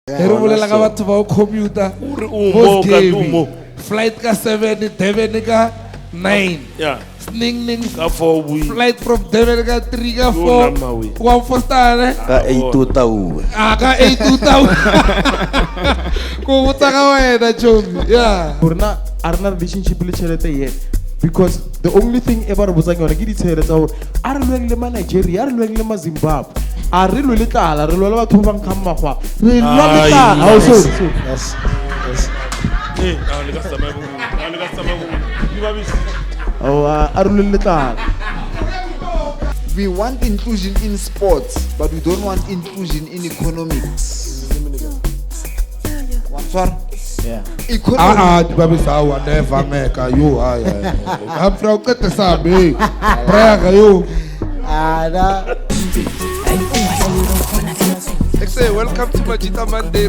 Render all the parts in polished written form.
Herubulela ka batho ba commuter Sgebi flight ka 7 Durban ka 9 yeah ning ka 4 we flight from Durban ka 3 ka 4 kwa Fostane ka 82 ka 82 ko botsa ka wena Jomi yeah Rona arna relationship le tšhelete yet because the only thing ever botsang yona ke ditshele tsa gore a re lweng le ma Nigeria a re lweng le ma Zimbabwe a re lwe le tala re lwa le batho ba bang kgang magwa re lwa le tala also yes eh le ka tsama go di ba bisi a re lwe le tala. We want inclusion in sports, but we don't want inclusion in economics. One sir. Yeah. Economics. babi sawa never make you I'm from Katasabe Praga you say welcome to Majita Monday.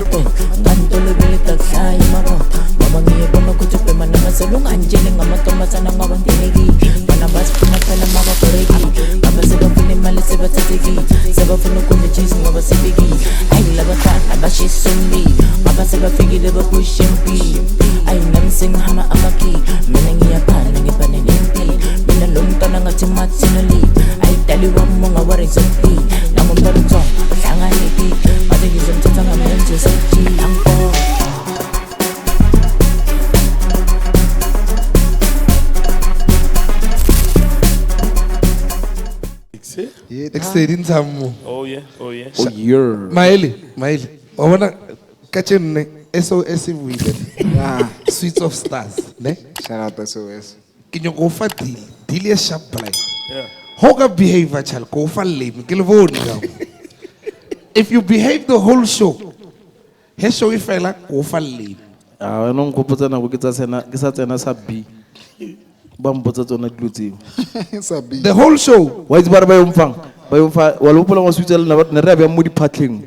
Exceeding some. oh yeah Maeli. I wanna catch in SOS with Sweets of Stars. Ne? Shout out to SOS. Can you go for deal a sharp like? yeah Hoga behavior shall go for lame. If you behave the whole show, he show if I like go for lame. Ah no nkopotsa na go ke sa tsena sa B ba mpotsa tsona dilo Sabi. The whole show. wa itse ba re ba yomfang wa lopola mo Switzerland ba ne re abya mo diphatleng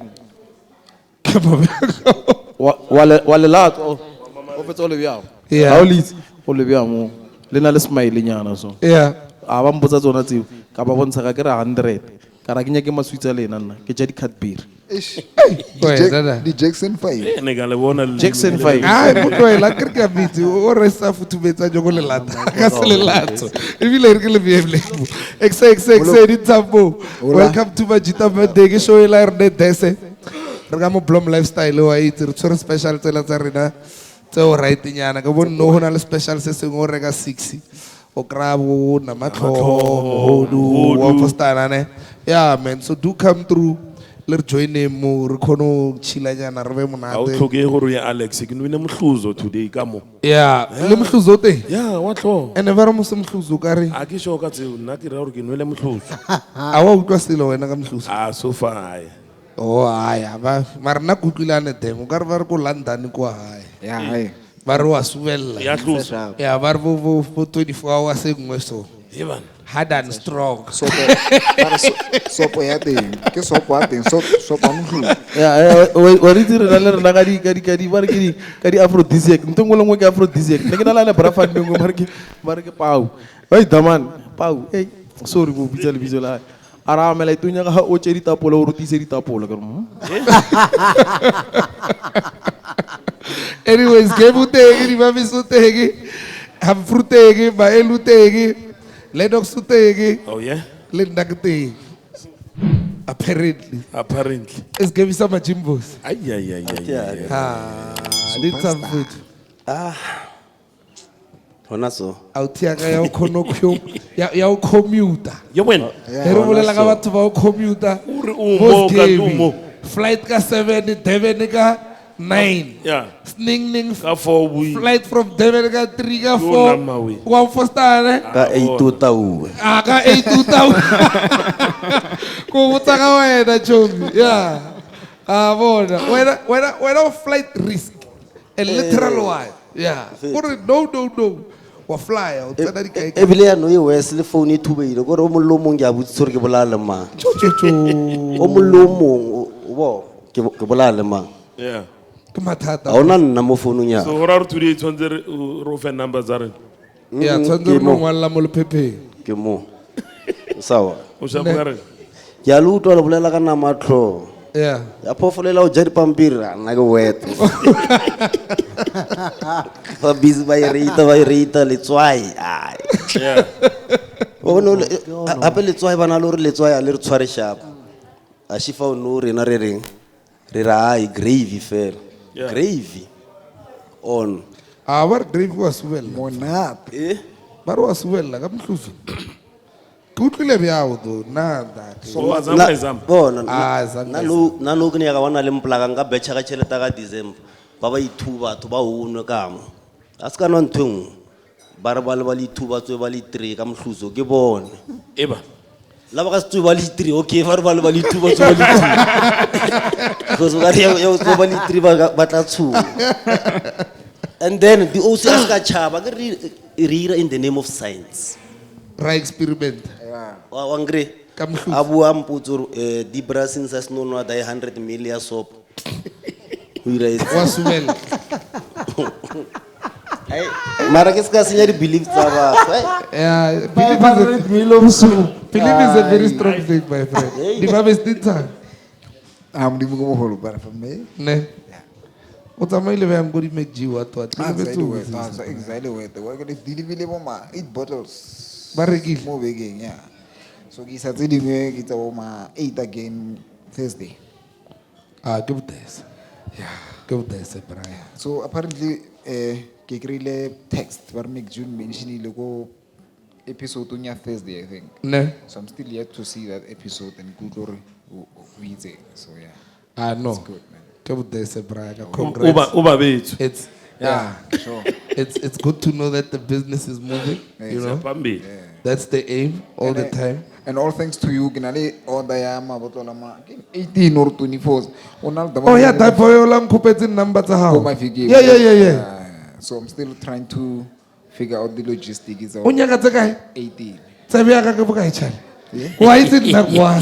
wa le latso o fetsa o le bjao Yeah. ha o litse o le bjao mo le na le smile nyana so Yeah. a ba mpotsa tsona tseo ka ba bontsha ka ke re 100 ka ra ke nya ke ma Switzerland nna ke ja di cat beer Ish. Wait, dada. The Jackson 5. ne ga le bona Jackson 5 Ah, motho la ke ke bitse o resta futubetsa jo go le lata ka se le latso e bile re ke le biebele exe ditsambo welcome to Majita Media ke show ela re dese re ga mo Blom lifestyle wa itse re tshwere special tsela tsa rena tseo right nyana ka bonno ho na le special se sengwe o reka 6 o krabo na matlo hodu wa postana ne yeah man so do come through le join mo re khono chilanyana re be a o monate tlhoke gore ya Alex ke nwine mohluzo today ka mo yeah le mhluzo te yeah wa tlo ene ba re mo se mhluzo ka re a ke sho ka tseo nna ke ra gore ke nwele mohluzo a wa utlwa selo wena ka mhluzo a so far oh aya ba mara na kutlilane teng o ka re ba re ko London ko hae Yeah, hi. ba re wa subella ya hluzo yeah ba re bo 24 hours engwe so evan hard and strong Sopo ya teng. Ke sopo ya teng. Sopo mhlu. ya wa ri dire na le rena ka di ba re ke di aphrodisiac ntongwe le ngwe ke aphrodisiac ne ke na le bra fan ngwe mare ke pau ba daman pau hey sorry go bitsa le bitso la ara mela itunya ga o tse ditapole o rutise ditapole ka anyways ke butegi di ba misutegi ham frutegi ba elutegi Lennox utegi oh yeah le ndakte apparently Sgebi sama jimbos ay did some food hona so autiaka ya ukhono ya commuter yo wena herubulela ka batho ba commuter umo flight ka 7 Durban ka 9 yeah ning ka 4 we flight from Durban ka 3 ka Yo nama we. 4 kwa Fostane ka 82 ka 82 ko botsa ka wena Jomi yeah bona when flight risk a literal one yeah no wa fly o tsena di kae e bile ya no e wes le phone e thubeile gore o mollo mong ya butse gore ke bolale mang o mollo mong bo ke bolale mang yeah ke mathata a ona nna mo phone nya so hora re today tshwantse ro fe number za rena yeah tswanda re mo ngwalla mo lephephe ke mo sawa o sha bogare ya lo utwa le bolela ka na matlo Yeah. ya phofolela o ja dipampiri nna ke wet ba busy ba irita letswai ai Yeah. o no ape letswai bana lo re letswai a le re tshware sharp a shifa o no rena re reng re ra ai gravy fela Yeah. gravy on Our drive was well. Monate. But was well like I'm close. Good live out though. Nada. So azama exam. bona Zange na no ke ne ka bona le mplaga nga betcha ka tšhelete ka December ba ba ithuba batho ba unwe kamo a se ka no nthong ba re ba le ithuba tswe ba le 3 ka mhluzo ke bone Eba. la ba ka se tswe ba le 3 okay ba re ba le ithuba tswe ba le 3 because ga re ya tswe ba le 3 ba tla tshuba and then the OCS ka chaba ke re in the name of science right experiment. wa ngre Kamhluzi. abu amputso di brasin sa snono da 100 million soap Was well. mara ke ska senya di beliefs tsa batho Yeah. 500 million soup. Believe is a very strong thing, my friend. Di ba besitsa. I'm doing go holo para for me. Ne. O tsamaile ba mo di make jiwa to at. Exactly where the work is delivery mama 8 bottles. Ba rekile. Mo begeng yeah. So ke sa tse dingwe ke tsa ma 8 again Thursday. Ah, give this. Yeah. Give this, Brian. So apparently ke krile text bar make June mention ile go episode on Thursday I think. Ne. So I'm still yet to see that episode and good glory we say. So yeah. Ah, no. It's good, man. Give this, Brian. Congrats. Uba bethu. It's Yeah, sure. it's good to know that the business is moving. You know, Pambi. that's the aim all the time. And all thanks to you, Ginale, order yama botola ma 18 or 24. Oh yeah, that boy olang kupetsin number to how? Yeah. So I'm still trying to figure out the logistics of Unyaka tsekai? 18. Sabi aka ke bukai chale. Why is it like one?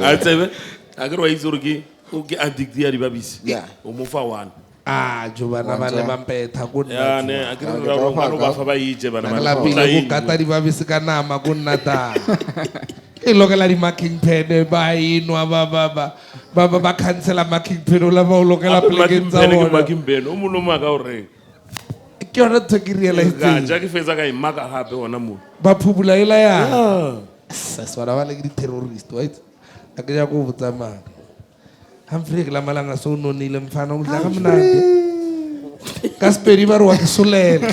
Atsebe. Agro izurgi. Uke addict ya dibabisi. Yeah. Umufa one. Ah, juba na bale bampetha good Ya night. ne agro ro ngalo ba fa ba yije bana Nakala pile go kata di babisi ka nama go nnata. E lokela di marking pen ba inwa ba cancela marking pen ola ba o lokela plekeng tsa bona. Makimbeno umuntu maka o reng. Ke yona tse ke realize. Ga ja ke fetsa ka imaka hape ona mo. Ba phubula ela ya. Saswala ba le ke di terrorist, right? Akaya go botsa maka. Humphrey la malanga so no nile mfana o dlaga mnande Kasperi ba rwa kesolela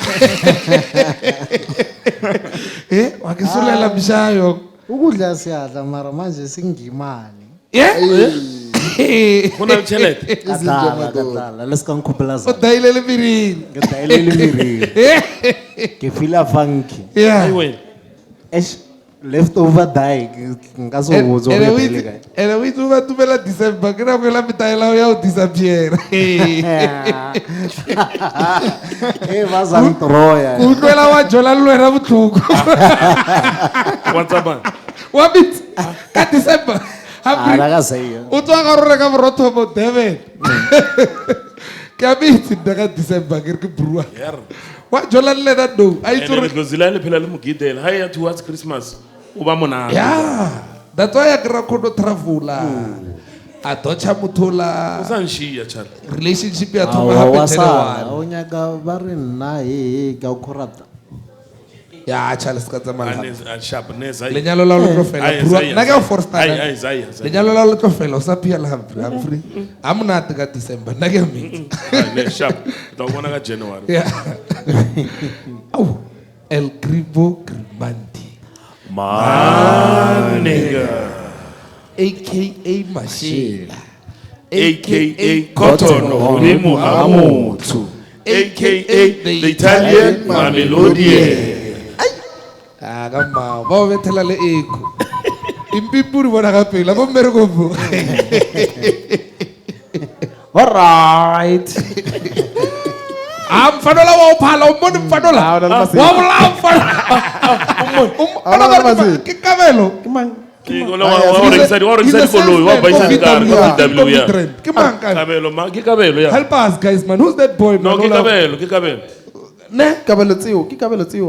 wa kesolela bishayo ukudla siyadla mara manje singimali Kuna chelete. kadala lesikangikhuphela o zona dailele miriri ngidayilele miriri ngifila funky yeah Highway. leftover die ngazowuzo ngedayile ene we tu ba tumela December ke na go la metaela ya o disappear bazangitroya o tlwela wa jola lwera botlhoko What's up man? wa bit ka December akaseyo o tswa ga rore ka borotho mo Durban ke a bitse daga December ke re ke brua Yer. wa jola le that no I And tsore it goes le phela le mugidela. Haya towards Christmas. Uba mona. yeah that's why I kra khodo travel a tocha muthola Usanshiya chala. relationship ya thoma hape wasala tele onyaka ba re nna ka o khorata ya Charles ka tsamana And sharpness. lenyalo la lo tlofela brua nna ke for start Ai zai. lenyalo la lo tlofela o sa pia la Humphrey amna ka December nna ke meet Ne sharp. Tawona ka January. yeah oh el gribo grimandi Man nigga. aka Mashela AKA Cotton Olimu Amotu. AKA the Italian Mamelodian. kama ba bethela le eko impipuri bona ga pela bo mmereko bo all right mfanola wa uphala umbona mfanola wa bula mfanola ke kabelo Ke manka kabelo ya. help us guys man who's that boy No, ke kabelo. ne kabelo tseo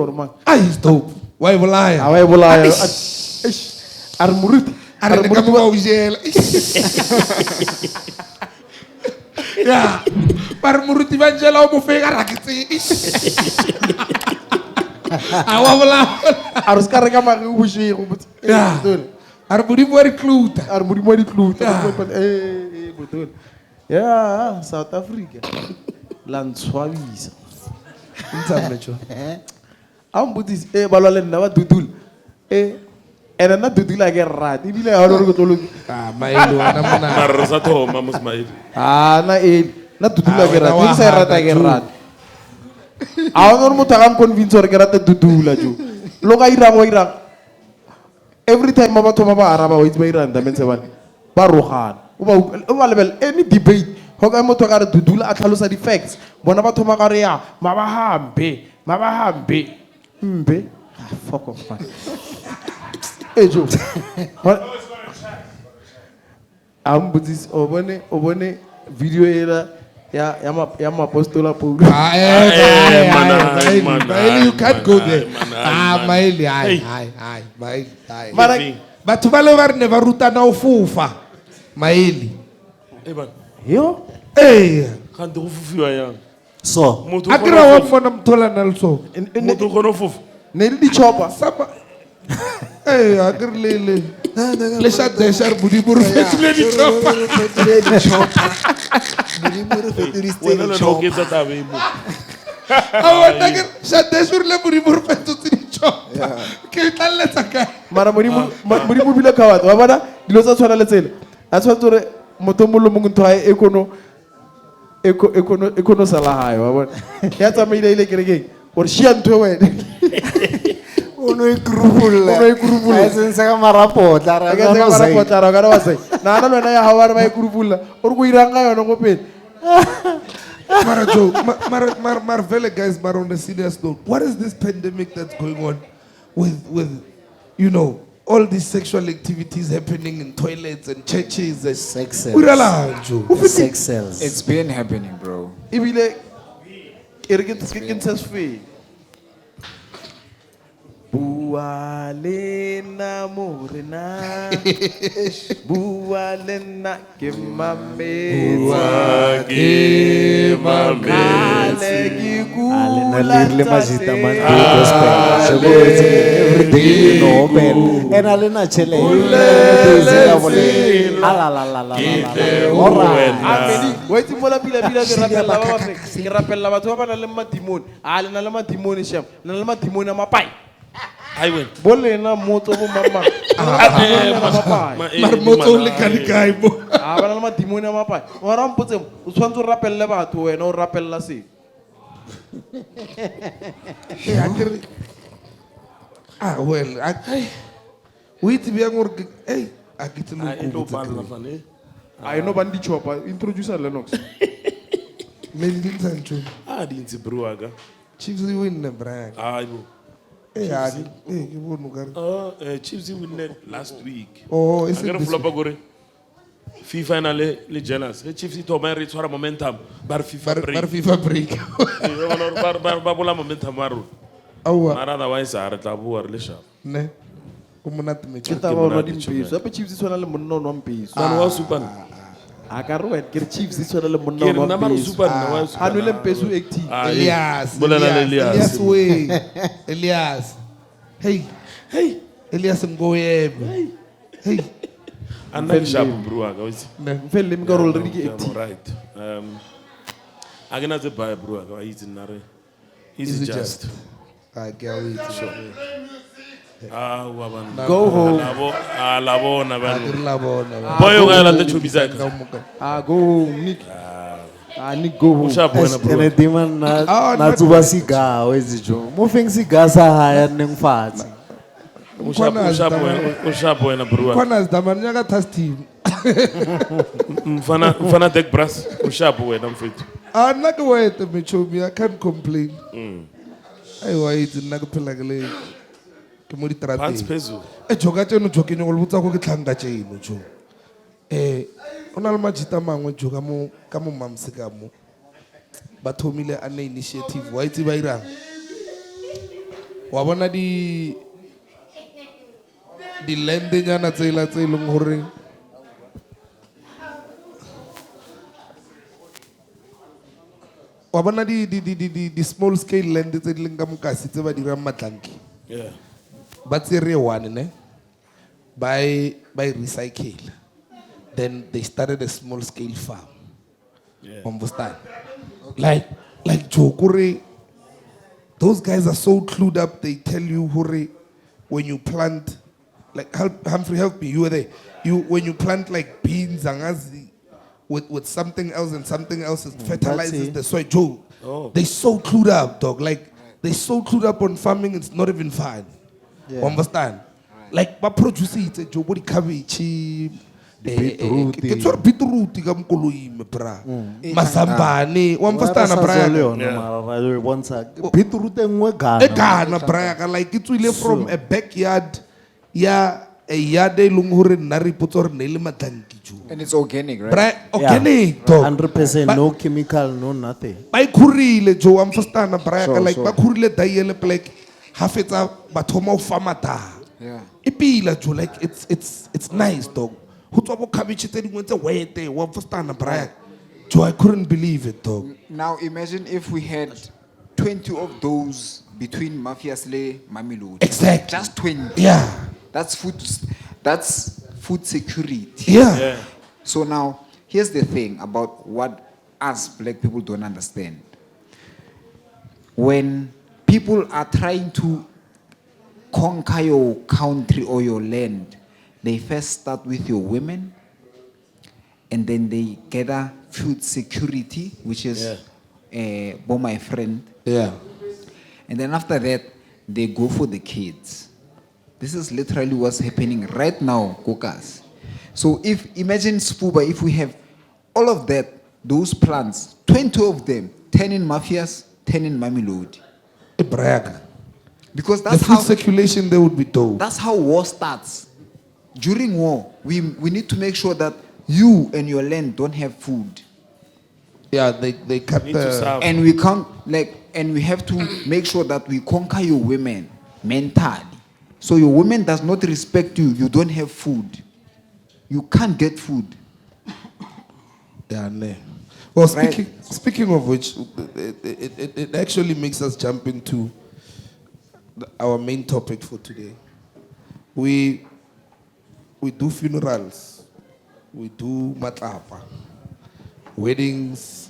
or man ah he's dope why bulaya a wa e bolaya ar muruti a re le ka mo ba o jela ya ba re moruti ba jela o mo fe ka raketse a wa bola a re ska re ka mage o boshego ya a re modimo wa dikluta a re modimo wa dikluta botole ya South Africa la ntshwabisa ntsamletso a mbotsisi ba lwa le nna ba dudula ene nna dudula ke rata ebile ga gore ke tlo maele wena mona mara re sa thoma mo Smail na nna dudula ke rata ke sa e rata ke rata a ona gore motho a ka nconvince gore ke rata dudula jo lo ka irang wa irang every time ba batho ba araba wa itse ba irang damense bane ba rogana o ba lebele any debate go ka motho ka re dudula a tlhalosa di-facts bona batho ba ka re ya mabahambe mbe fuck off man jo a mbotsisi o bone video ela ya mapostola Paulo maele you can't go there maele ai maele batho ba le ba re ne ba rutana o fofa maele yo kante go fufiwa yang So, motho a o kry-a wa mmona mothola na le so motho o kgone go fofa ne le di-chopper a kry le shadesha re modimo re fetile ditlhopa wena le no ke tsa tabe mo a bona ke shadesha re le modimo re fetotse ditlhopa ke tlalletsa kae mara modimo bile ka batho wa bona dilo tsa tshwana le tsele a tshwanetse gore motho mo le mongwe ntho a ekono sala hae wa bona ya tsamaile ile kerekeng gore shia ntho wena Uno ikrupula. Ayenza ka marapota ra ka no mara sai. potara ka wa sai na lona ya hawa ba ikrupula ore go iranga yona go pele Mara Joe, Marvele guys, but on the serious note, what is this pandemic that's going on with all these sexual activities happening in toilets and churches and Sex cells. Urala, Joe. Sex cells. It's been happening, bro. ibile erget skins fe bualena morena bualena ke mameza ale ki Alena lirle Majita man gospel. Every day no man. And alena chele. ameni wa itse mola pila ke rapella batho ba bana le madimoni a lena le madimoni sham lena le madimoni a mapai ai wena bolena motso bo mama Marmotso le kanikai mo. a bana le madimoni a mapai wa ra mpotse o tshwantse o rapelle batho wena o rapella se Well, wait be ngor hey, a ke tlo ai ndo go bana fane I know bandi chopa introduce Lennox maybe Sancho. di ntse bro aga Chiefs win the brand. ai bo Ke bona ka re. Chiefs win last week Oh, is agere it flopa gore FIFA na le jealous ge Chiefs to ba re tshwara momentum bar FIFA break bar FIFA break. ba bola momentum ba rona Awa, mara otherwise a re tla bua re le sharp ne. O monate me. ke taba ona dimpeso ape chiefs tswana le monna o nwa mpeso mane wa supana a ka re wena ke re chiefs tswana le monna ke o re nwa nna mare mpeso supana wa a no le mpeso active Elias. bolela le Elias Elias way. Elias. Hey, Elias Ngoyebe. Hey. anna sharp bro aga witse mfelle mi ka role re ke active right agena tse baya bro aga wa itse nna re Is is it just I get it. wa bana Go home. la bona I bana didn't love on. boyo ga la tchobi zaka go home Nick Nick go home sharp wena bro Ene diman na tsuba siga wezijo. Mo feng siga sa haya neng fatsi. o sharp wena bro Kwana zdamanya ka tasty. mfana deck brass o sharp wena mfethu Nna ke wa ete mechomi, I can't complain. Ai wa ite nna ke phela ke le ke mo pants ditrateng. peso Joka tseno jokeng go le botsa go ke tlhanga tseno jo. Ona le Majita mangwe joka mo ka mo mamse ka mo. Ba thomile a ne initiative wa itse ba irang. Wa bona di land nyana tsela tse leng hore wa bona di small scale land tse di leng ka mokasi tse ba dirang matlanki. Yeah. But tsere one ne by recycle. Then they started a small scale farm. Yeah. Understand? Like Jokure, those guys are so clued up. They tell you, hurry, when you plant, like Humphrey, help me. You were there. When you plant like beans and with something else and something else, it fertilizes the soil. Joe, they so clued up, dog. Like they so clued up on farming. It's not even fun. Yeah. Understand? Like, but produce it. Joe, body cabbage. Beetroot. Ke tswa beetroot ka mkoloi me bra. Mazambane, wa mfastana bra. Beetroot engwe E Ghana. Ghana bra, like it really from a backyard ya a yard e leng hore nna re ipotsa hore ne le matlanki jo. And it's organic, right? Bra organic dog. 100% no chemical, no nothing. Ba ikhurile jo wa mfastana bra Sure, like sure. ba khurile diele black ha fetsa ba thoma o fama ta. Yeah. Ipila jo like it's nice dog. Who tswa bo cabbage tse dingwe tse wete wa mfastana bra. Jo I couldn't believe it dog. Now imagine if we had 20 of those between Mafiasle, Mamelodi. Exactly. Just 20. Yeah. That's food security. Yeah. So now, here's the thing about what us black people don't understand. When people are trying to conquer your country or your land, they first start with your women, and then they gather food security, which is my friend. Yeah. And then after that, they go for the kids. This is literally what's happening right now, Kokas. So imagine Sfuba, if we have all of that, those plants, 20 of them, 10 in Mafias, 10 in Mamelodi. Brag. Because The that's food how circulation there would be dope. that's how war starts. During war, we need to make sure that you and your land don't have food. Yeah, they cut Need to the. serve. And we can't and we have to make sure that we conquer your women mentally. So your women does not respect you, you don't have food. You can't get food. Yeah, ne. Well, Right. speaking of which, it actually makes us jump into our main topic for today. We do funerals, we do matlapa, weddings,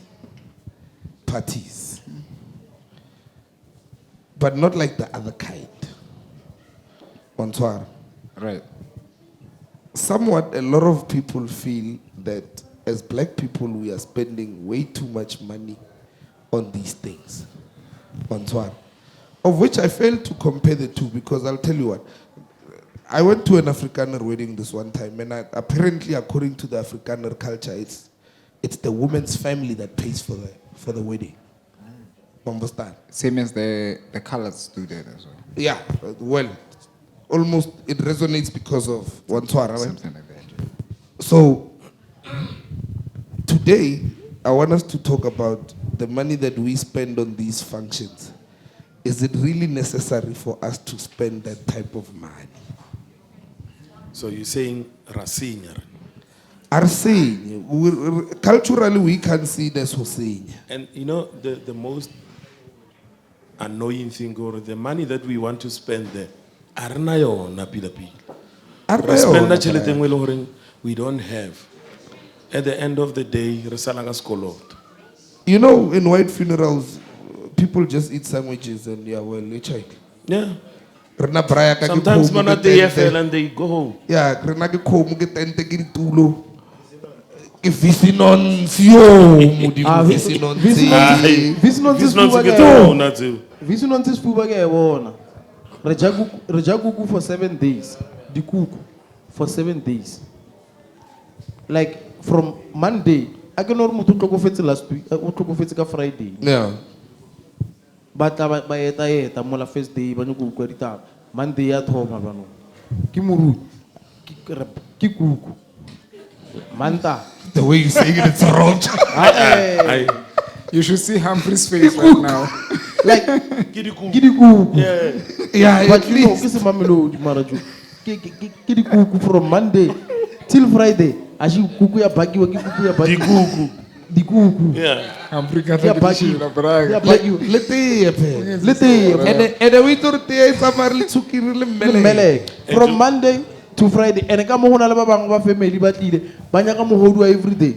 parties, but not like the other kind. Bonsoir. Right. Somewhat, a lot of people feel that as black people, we are spending way too much money on these things. Bonsoir. Of which I failed to compare the two, because I'll tell you what. I went to an Afrikaner wedding this one time, and apparently, according to the Afrikaner culture, it's the woman's family that pays for the wedding. Understand? Same as the colors do that as well. Yeah, well, almost it resonates because of Wantswara, right? Something like that. So, today, I want us to talk about the money that we spend on these functions. Is it really necessary for us to spend that type of money? So you're saying Rasinya. Arsene, culturally we can see this Hossein. And you know, the most annoying thing, or the money that we want to spend there, we don't have. At the end of the day, You know, in white funerals, people just eat sandwiches and they check. yeah. Sometimes man at the FL and they go home. Yeah, renake khomo ke tente ke ditulo. Ke visinontsio modimo visinontsio. Visinonsi Sfuba ke bona. Re ja kuku for 7 days. Di kuku for 7 days. Like from Monday, I can not motho tlokofetse last week, o tlokofetse ka Friday. Yeah. Ba tla ba eta mola first day ba nyoko kwa ditaba. Monday ya thoma bano. Ke muru. Ke kuku. Manta. The way you say it, it's wrong. You should see Humphrey's face right now. Like Gidi kuku. Yeah. Yeah, But at you know, least. kise Mamelodi maraju. ke dikuku from Monday till Friday. Ashi kuku ya bagiwa ke kuku ya bagiwa. Dikuku. Yeah. Ya bagiwa. Ya bagiwa. Letee phela. Letee. And we thought tee tsa mare le tsukiri le mmele. Melek. From Monday to Friday. And ka mo hona le ba bang ba family ba tlile. Ba nyaka mohodu every day.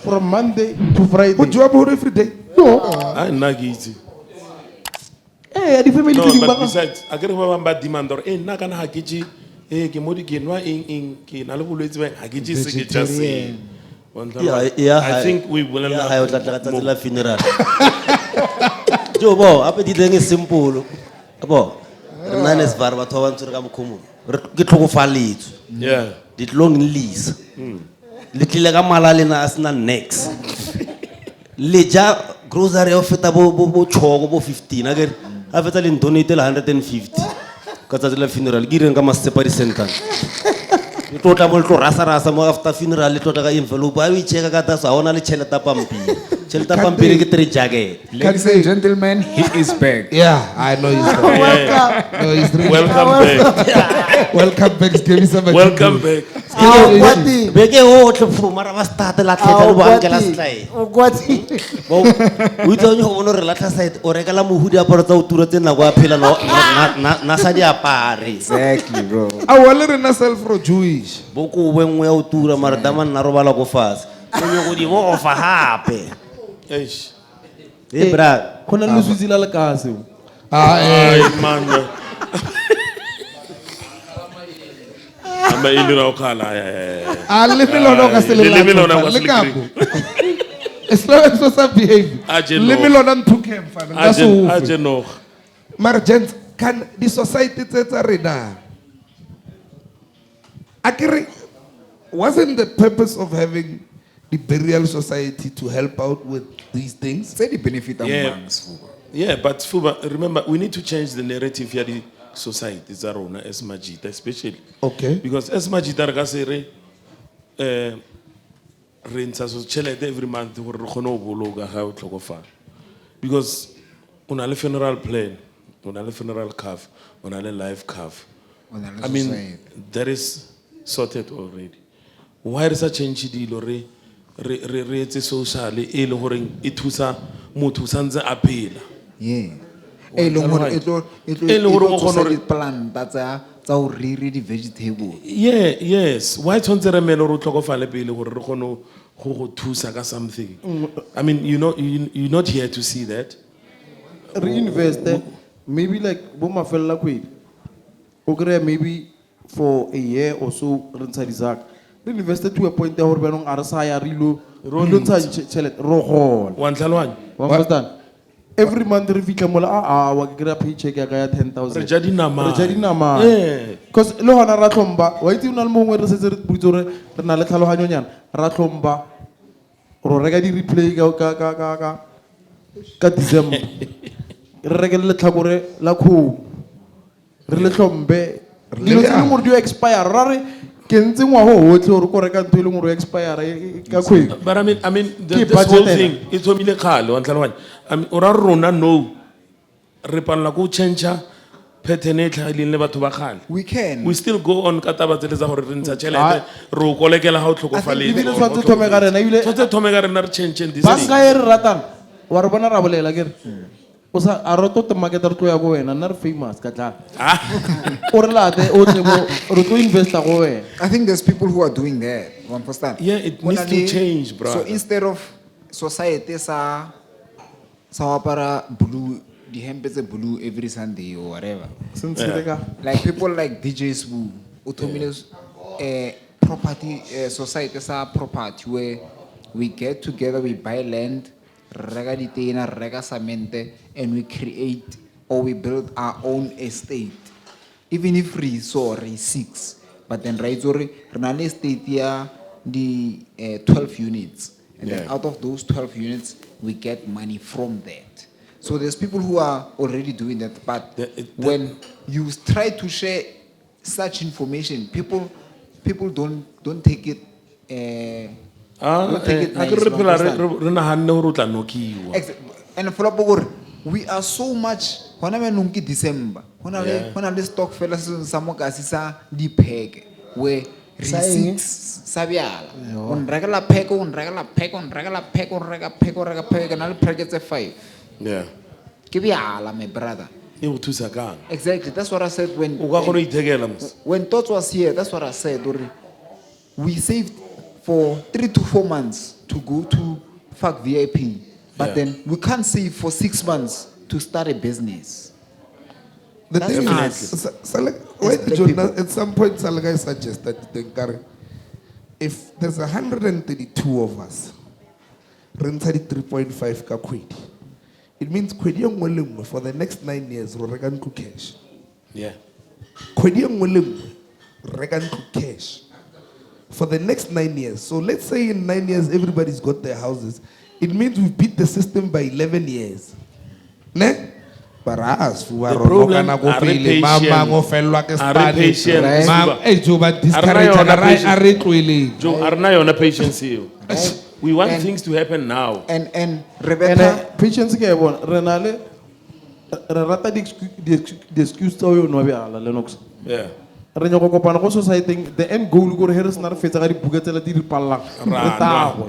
From Monday to Friday. Go job every day. No. I nagiti. Eh, the family No, tse but ba. besides, I get ba bang ba demand or nna kana ha ke je ke mo di ke nwa eng ke na le bolwetse ba ha ke je se ke just say. I think we will ya not. ha o tla tla tsatsi la funeral jo bo ape di teng e simple bo re na ne svar batho ba ntse re ka mokhomo ke tlhokofaletswe Yeah. di tlong lease le tlile ka mala lena a sena next le ja grocery o feta bo choko bo 15 a ke a feta le donate la 150 ka tsatsi la funeral ke reng ka masepa di center le tlotla mo le tlo rasa mo after funeral le tlotla ka envelope a o icheka ka tsa ona le cheleta pampiri ke 3 jacket. Ladies and gentlemen, he is back. Yeah, I know he's back. No, he's really Welcome back. welcome back. Sgebi sama. Welcome back. Beke o tle fumara ba start la tlhetla le ba nkela slide bo o itlo nyo bona re latla side o rekala mohudi a porotsa o tura tsena go a phela na sa di apare Exactly, bro. Awale rena self ro Jewish. bo ko bengwe o tura mara dama nna robala go fase o nyo go di bo ofa hape Eish. bra Khona le switsi la lekase. Ay man. Ama ilira okhala. Ale milona ka se le Le milona la. kwa Le se kapo. As long as what's up behave. Aje Le no. milona ntuke mfana. Aje Ngaso. no. Mara gents, can the society tsa rena? Akere, wasn't the purpose of having the burial society to help out with these things? Say the benefit of Yeah. monks. Yeah, but Sfuba, remember, we need to change the narrative here, the society, Zarona, as Majita, especially. Okay. Because as Majita, Gasere, rents us every month, because on a funeral plan, on a funeral carve, on a life carve. I mean, that is sorted already. Why is a change the lorry? Re socially, e le gore e thusa motho santse a phela. Yeah. E leng hore e tlo thusa di-planta tsa ho riri di-vegetable. Yeah, yes. Why tshwantse re mele re tlhokofale pele gore re kgone go thusa ka something? I mean, you're not here to see that. Reinvest maybe like bo mafella kwedi. O kry maybe for a year or so re ntsha dizak. Reinvest to a point ya hore banong a re sa ya rilo ntsha tšhelete ro gola. Wa ntlhaloganya? Wa understand? Every month re fitla mola wa ke kry paycheck ya ka ya 10,000. Re ja dinama. Re ja dinama. Yeah. Because le hona ra tlhomba wa itse una le mongwe re setse re butse gore re na le tlhaloganyo nyana ra tlhomba ro reka di replay ka December re reka le tlhakore la kho re le tlhombe dilo tse dingwe di expire ra re ke ntse ngwa ho hotle gore ko reka ntho ile ngwe expire ka kgwedi. But I mean, Ke this whole budget thing, it's omile khale, wa ntlhaloganya. I mean, ora rona no. Re panela go change pattern e tlhaileng le batho ba khale. We can. We still go on ka taba tse tsa gore re ntsha tšhelete re o kolekela ha o tlhokofaletse. Ebile tshwantse thome ka rena ebile Tshwantse thome ka rena re change this banka thing. e re ratang wa re bona ra bolela ke re o sa a roto te market re tlo ya go wena nna re famous ka tla o re late o tle mo re tlo investa go wena. I think there's people who are doing that. You understand? Yeah, it needs to change, bro. So instead of society sa apara blue, the hempe blue every Sunday or whatever. Like people like DJ Sfuba, autonomous property society sa property where we get together, we buy land, rega ditena, rega samente, and we create or we build our own estate. Even if we saw 6, but then right sorry, renal estate here the 12 units. And then out of those 12 units, we get money from that. So there's people who are already doing that. But when you try to share such information, people don't take it. Don't take it nice, you understand? And we are so much hona manong ke December. Yeah. Hona le stock fela sa mo ka sa dipeke where Sa eng? receipts sa biala. On regala peke, on regala peke, on regala peke, on rega peke, on rega peke, na le packets 5. Yeah. Ke biala, my brother. E go thusa kang? Exactly. That's what I said when O ka kgona go ithekela mos. when Tots was here. That's what I said. We saved for 3 to 4 months to go to fuck VIP, but Yeah. then we can't save for 6 months to start a business. The That's thing us. is, wait, black John, people. at some point, Salaga suggested, if there's 132 of us, rented 3.5 ka kwedi, it means kwedi e nngwe le nngwe for the next 9 years, ro reka ntlo cash. Yeah. Kwedi e nngwe le nngwe, reka ntlo cash. For the next 9 years. So let's say in 9 years, everybody's got their houses. It means we've beat the system by 11 years. Ne? But us, who are The problem, are patient. Are patient, patient. Joe, are na yona patience eo. We want And- things to happen now. And And Rebecca, patience ke bona re na le re rata di excuse tsa yo no bjala Lennox. Yeah. Re nyaka go kopana go society the end goal go re here se na re fetsa ga dibuka tsela di pallang. Ra- Re tagwe.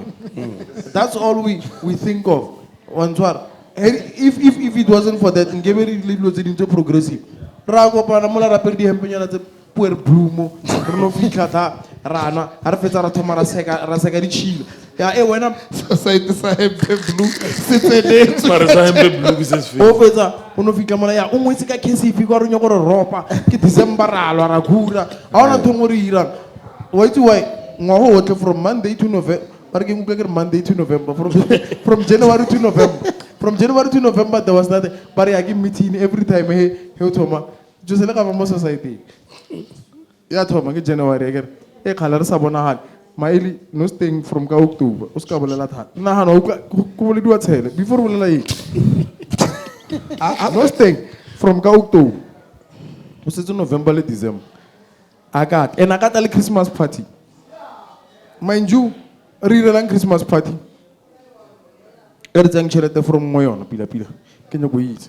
That's all we think of. One twar. If it wasn't for that, ngebe re le dilo tse dintse progressive. Ra kopana mola ra pele di hempenyana tse puer Blom, re no fitlha tha rana, ha re fetsa ra thoma ra seka di chile. Ya wena Society sa hempe blue, sitse Mara sa hempe blue business o fee. fetsa o no fitlha mola ya o ngwetse ka KCF kwa re nyako re ropa ke December ra lwa ra khura ha ona thongo re irang wa itse why ngwago otle from Monday to November ba re ke ngwe ke Monday to November from January to November there was nothing but ya ke meeting every time he thoma jo se le ka mo society ya thoma ke January ke e khala re sa bonagala maili no staying from ka October o ska bolela thata nna hana o go bolediwa tshele before bolela eng no staying from ka October o setse November le December akat and akata le Christmas party mind you re irelang Christmas party e re tsang tšhelete from mo yona pila ke nyako itse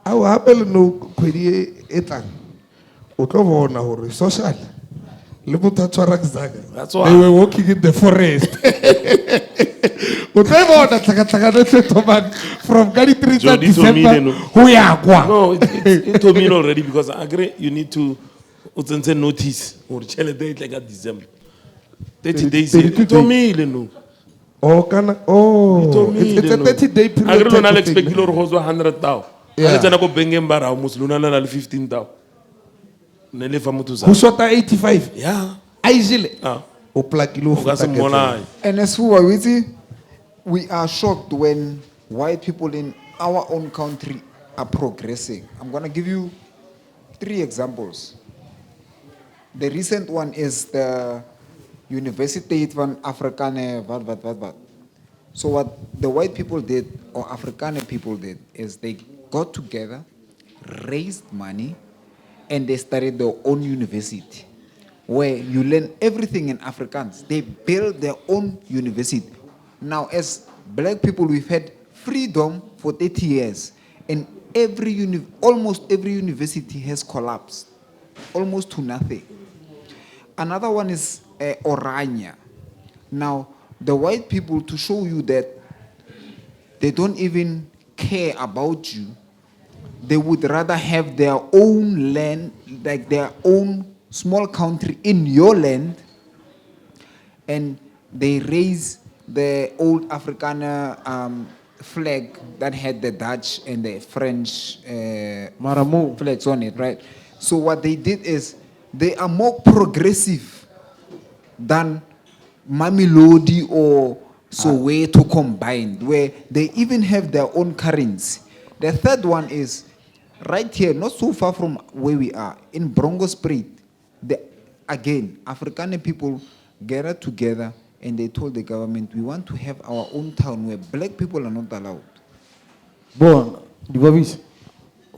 Ao hape le no kgwedi e tlang o tlo bona gore social le motho a tshwara Zaga. That's why. They were walking in the forest. O tlo bona tlhakatlhakano tse thomang from ka di 3 tsa Jody told me, December no. ho ya kwa. No, it told me already because I agree you need to utsentse notice or chelete e tla ka December. 30 days. 32 It told me no. Oh, kana oh. told me It's a no. 30-day period. I agree type na of expect thing. lo re go tswa 100,000. Yeah. Ale tsena go bengeng ba ra musluna na le 15,000. Ne le fa motho Ho sa. shota 85. Yeah. A ijile. Ah. O plakile ho O ka se feta ke mmona. tsela. and as we are shocked when white people in our own country are progressing. I'm gonna give you 3 examples. The recent one is the University van Afrikaner wat. So what the white people did, or Afrikaner people did, is they got together, raised money, and they started their own university, where you learn everything in Afrikaans. They built their own university. Now, as black people, we've had freedom for 30 years, and almost every university has collapsed, almost to nothing. Another one is Orania. Now, the white people, to show you that they don't even care about you, they would rather have their own land, like their own small country in your land, and they raise the old Afrikaner flag that had the Dutch and the French Maramo flags on it, right? So what they did is they are more progressive than Mamelodi or Soweto combined, where they even have their own currency. The third one is right here, not so far from where we are, in Brongo Spruit. Again, Afrikaner people gathered together and they told the government, we want to have our own town where black people are not allowed. bon dibabish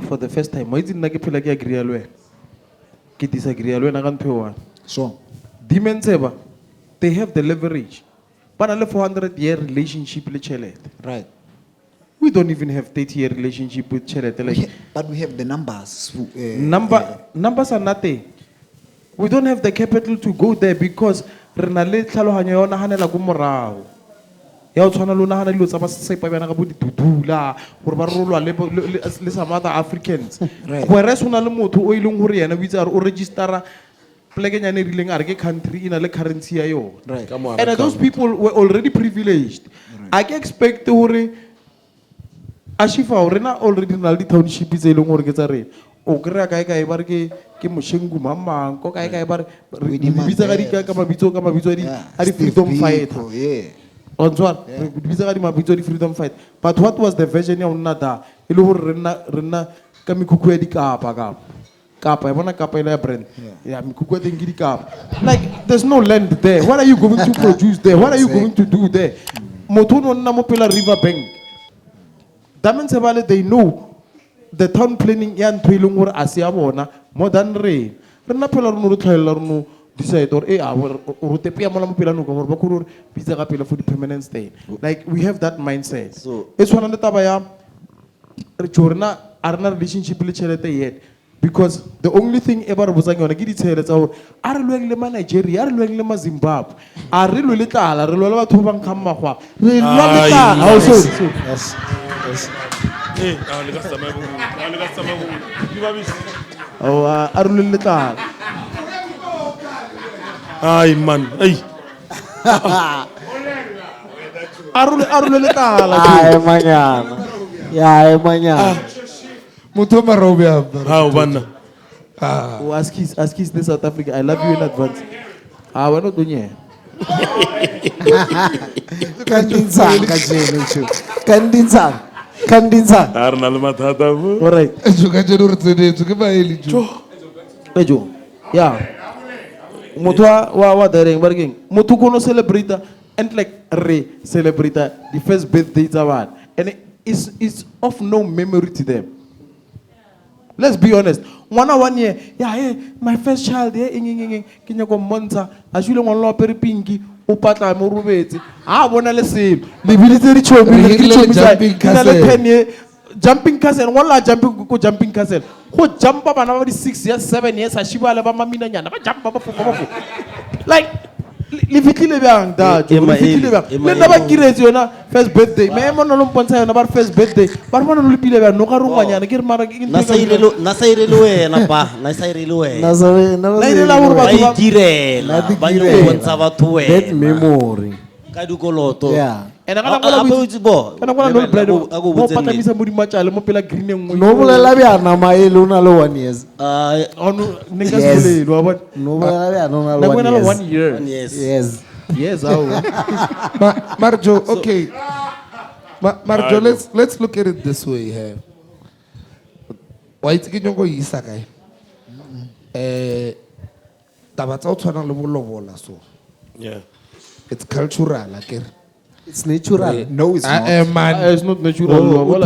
for the first time why didn't I get like agree alwe ke disagree alwe na ka ntho one So, dimenseba they have the leverage but a 400-year relationship le chelete right. We don't even have 30-year relationship with Chelete. Like, But we have the numbers. numbers are nothing. We don't have the capital to go there because re na le tlhaloganyo ya ona hanela go morao. Ya o tshwana le nagana dilo tsa ba sepa bana ka bo ditudula gore ba rolwa le some other Africans. Whereas una le motho o ileng gore yena o itse o registera pleke nyane rileng a re ke country ina le currency ya yona. And those people were already privileged. I can expect gore Ashifa rena already na le township tse ileng gore ke tsa rena. O kry-a kae ba re ke Moshengu mamang ko kae ba re bitsa ka mabitso a di freedom fighter. On tswa re bitsa ka di mabitso a di freedom fight. But what was the version ya ona da e le gore rena ka mikhukhu ya dikapa kapa ya bona kapa ile ya brand ya mikhukhu teng ke dikapa. Like there's no land there. What are you going to produce there? What are you going to do there? Motho no nna mo pela river bank. That means they know the town planning ya ntho ileng gore a se ya bona more than re na phela re no re tlhaela re no decide or o te pia mola mo pela no gore ba khore bitsa ka pela for the permanent stay. Like we have that mindset. So it's one of the taba ya re tshorena arena relationship le Chelete yet because the only thing ever re botsang yona ke ditshele tsa gore a re lweng le ma Nigeria a re lweng le ma Zimbabwe a re lwe le tlala re lwa le batho ba bang khang magwa re lwa le tlala also. Yes. Oh, arulil letal. Ay man, ay. Arulil letal. Ay mañana. Ya ay mañana. Muto marobia. How banna? Oh, ask his the South Africa. I love you in advance. We're not doing it. Kandinsa. Arnal matata. All right. Ejo. Yeah. Mutwa wa dereng barking. Mutu kono celebrate and like celebrate the first birthday taban. And it's of no memory to them. Let's be honest. 1 year, yeah, hey, my first child, yeah, kinyako monza, ashule ngolo peri pinki, upata morubeti. Bona le same. The military jumping castle. Jumping castle, one la jumping castle. Who jump up another 6 years, 7 years, ashiba la mama mina nyana, jump up. Like Livitile bang da, livitile bang. Le naba kirezi ona first birthday. Me mo no lumponsa yona bar first birthday. Bar mo no lupile bang no karunga nyana kir mara kin. Nasairelo na pa, nasairelo e. Nairela ur ba. Nairela. Banyo ponsa batho e. That memory. Ka dikoloto. Yeah. And I'm gonna go. And I'm gonna go play. Mo patamisa muri machale mo pela green ngwe. No bolela bya na maelo na lo 1 years. Onu ningas bole lo ba. No bolela bya na lo 1 years. 1 year. Yes. Yes, how? Marjo, okay. Marjo, let's look at it this way here. Why it's getting go isa kai? Tabatsa o tshwana le bolobola so. Yeah. It's cultural, like it. It's natural. No, it's not. It's not natural. What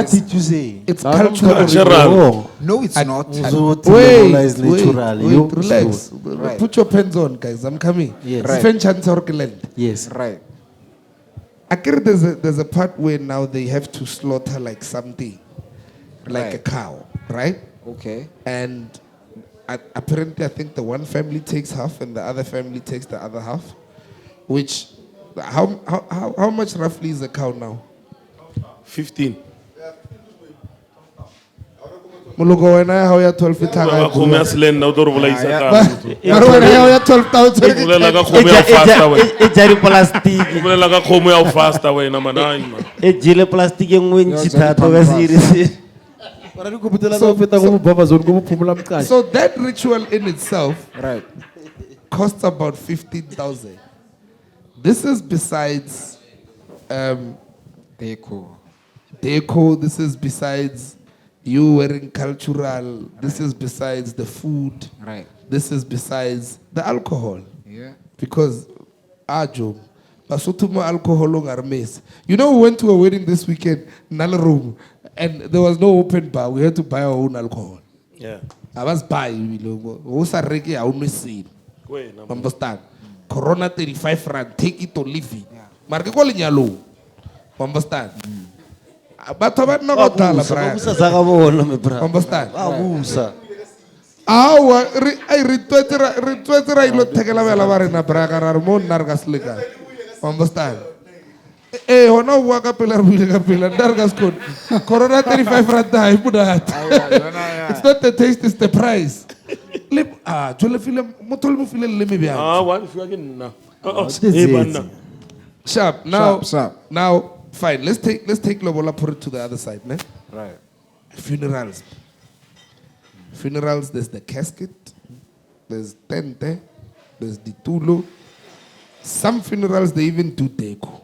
did you say? It's cultural. No, it's not. Wait, relax. Right. Put your pens on, guys. I'm coming. Yes. Right. Yes. Right. I guess there's a part where now they have to slaughter like something, like a cow, right? Okay. And apparently, I think the one family takes half and the other family takes the other half. Which, how much roughly is a cow now? 15. Moloko when I have 12 feet high. Come as land now door bola isa ka. Maro when I have 12,000. Bola ka come ya fast away. E jari plastic. Bola ka come ya fast away na manai man. E jile plastic engwe ntshithatho ka series. So that ritual in itself costs about 15,000. This is besides Deco. This is besides you wearing cultural. This is besides the food. Right. This is besides the alcohol. Yeah. Because Ajo, Basutumo alcohol on our mess. You know, we went to a wedding this weekend, Nala room, and there was no open bar. We had to buy our own alcohol. Yeah. I was buying. I only see. Understand? Corona 35 rand, take it or leave it. Marke kwa lenyalo. Understand? batho ba nna go tala bra Babusa za ka bona me bra. understand Babusa. awa re twetse ra ilo thekela bela ba rena bra ka ra re mo nna re ka seleka understand hona o bua ka pele re buile ka pele nda re ka sekone corona 35 rand ha ipunat it's not the taste it's the price jole file motho le mo file le me bjang one feel again now. sharp now fine let's take Lobola, put it to the other side ne? Right. Funerals, there's the casket, there's tente, there's the tulo. Some funerals they even do deco.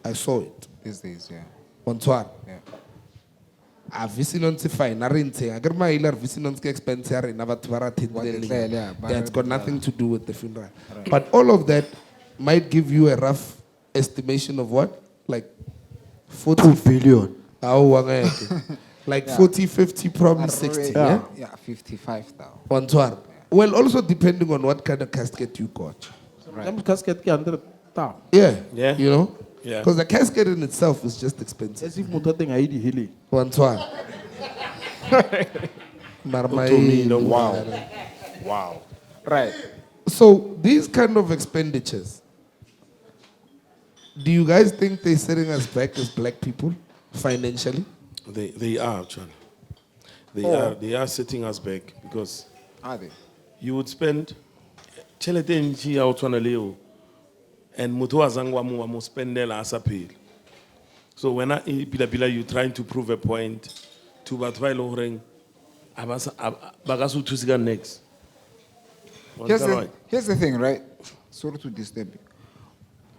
I saw it These days, yeah. Bonsoir. Yeah. A visinonsi fine, arinse. Agar ma ilar visinonsi expense are na batwara yeah, That's got nothing to do with the funeral. Right. But all of that might give you a rough estimation of what? Like 2 billion. Like 40, 50, probably 60. Yeah? Yeah, 55,000. Bonsoir. Well, also depending on what kind of casket you got. Right. Casket 100,000. Yeah. You know? Yeah. Because the casket in itself is just expensive. As if motor thing ID heli. Bonsoir. Wow. Right. So these kind of expenditures, do you guys think they're setting us back as black people financially? They are actually. They are setting us back because Are they? you would spend chelete nchi ya utwana leo and mutu wazangu wa mu spendela asapil. So when you trying to prove a point to batwai lohoreng bagasu tusiga next. Here's the thing, right? Sorry to disturb you.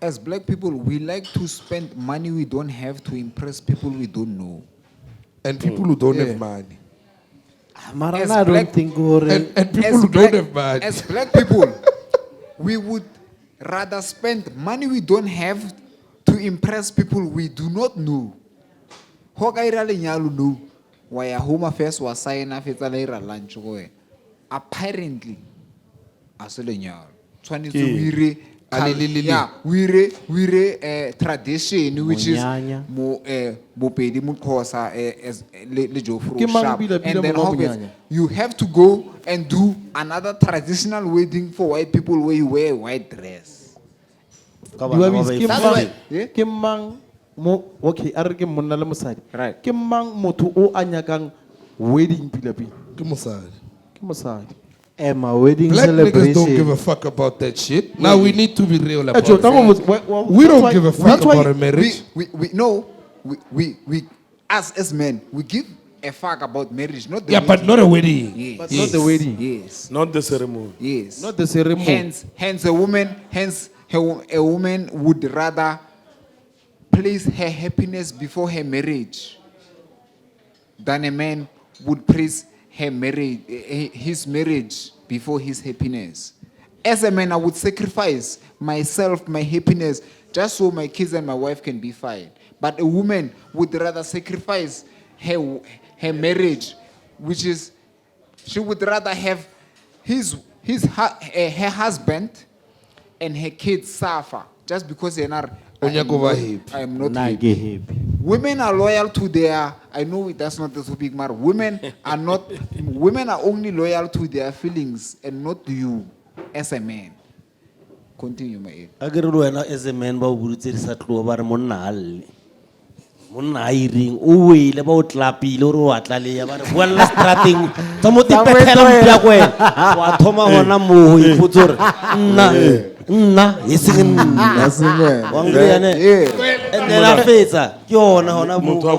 As black people, we like to spend money we don't have to impress people we don't know. And people who don't have money. As I don't black- think And people who don't have money. As black people, we would rather spend money we don't have to impress people we do not know. Hokaira lenyalo no. Waya home affairs was sign fetsa leira lunch go wena. Apparently, aselenyalo. Tshwanetse we re tradition which is Monyanya. bopedi mukhosa as le jofro Ke mang sharp. bila And then mo how monyanya? you have to go and do another traditional wedding for white people where you wear white dress. Ke mang mo okay a re ke monna le mosadi. Right. Ke mang motho o a nyakang wedding pila. Ke mosadi. Ke mosadi. My wedding Black niggas don't give celebration. a fuck about that shit. Now we need to be real about Ejo, it. tango We don't give a fuck about a marriage. We know we as men we give a fuck about marriage, not the Yeah, but wedding. not a wedding. Yes. But not the wedding. Yes. Not the ceremony. Yes. Not the ceremony. Hence a woman would rather place her happiness before her marriage than a man would place her marriage, his marriage before his happiness. As a man, I would sacrifice myself, my happiness, just so my kids and my wife can be fine. But a woman would rather sacrifice her marriage, which is she would rather have her husband and her kids suffer just because they're not. I am not happy. Women are loyal to their. I know that's not the topic, but women are not. Women are only loyal to their feelings and not to you as a man. Continue, my aid. Agere wena as a man ba o burutse di sa tlo ba re monna alle. Monna a iring o ile ba o tlapile o re wa tlaleya ba re boella strateng tsa mo tipethela mpya kwena wa thoma hona mo ho ipotsa re nna eseng nna wa ngriane and then a fetsa ke hona mo ka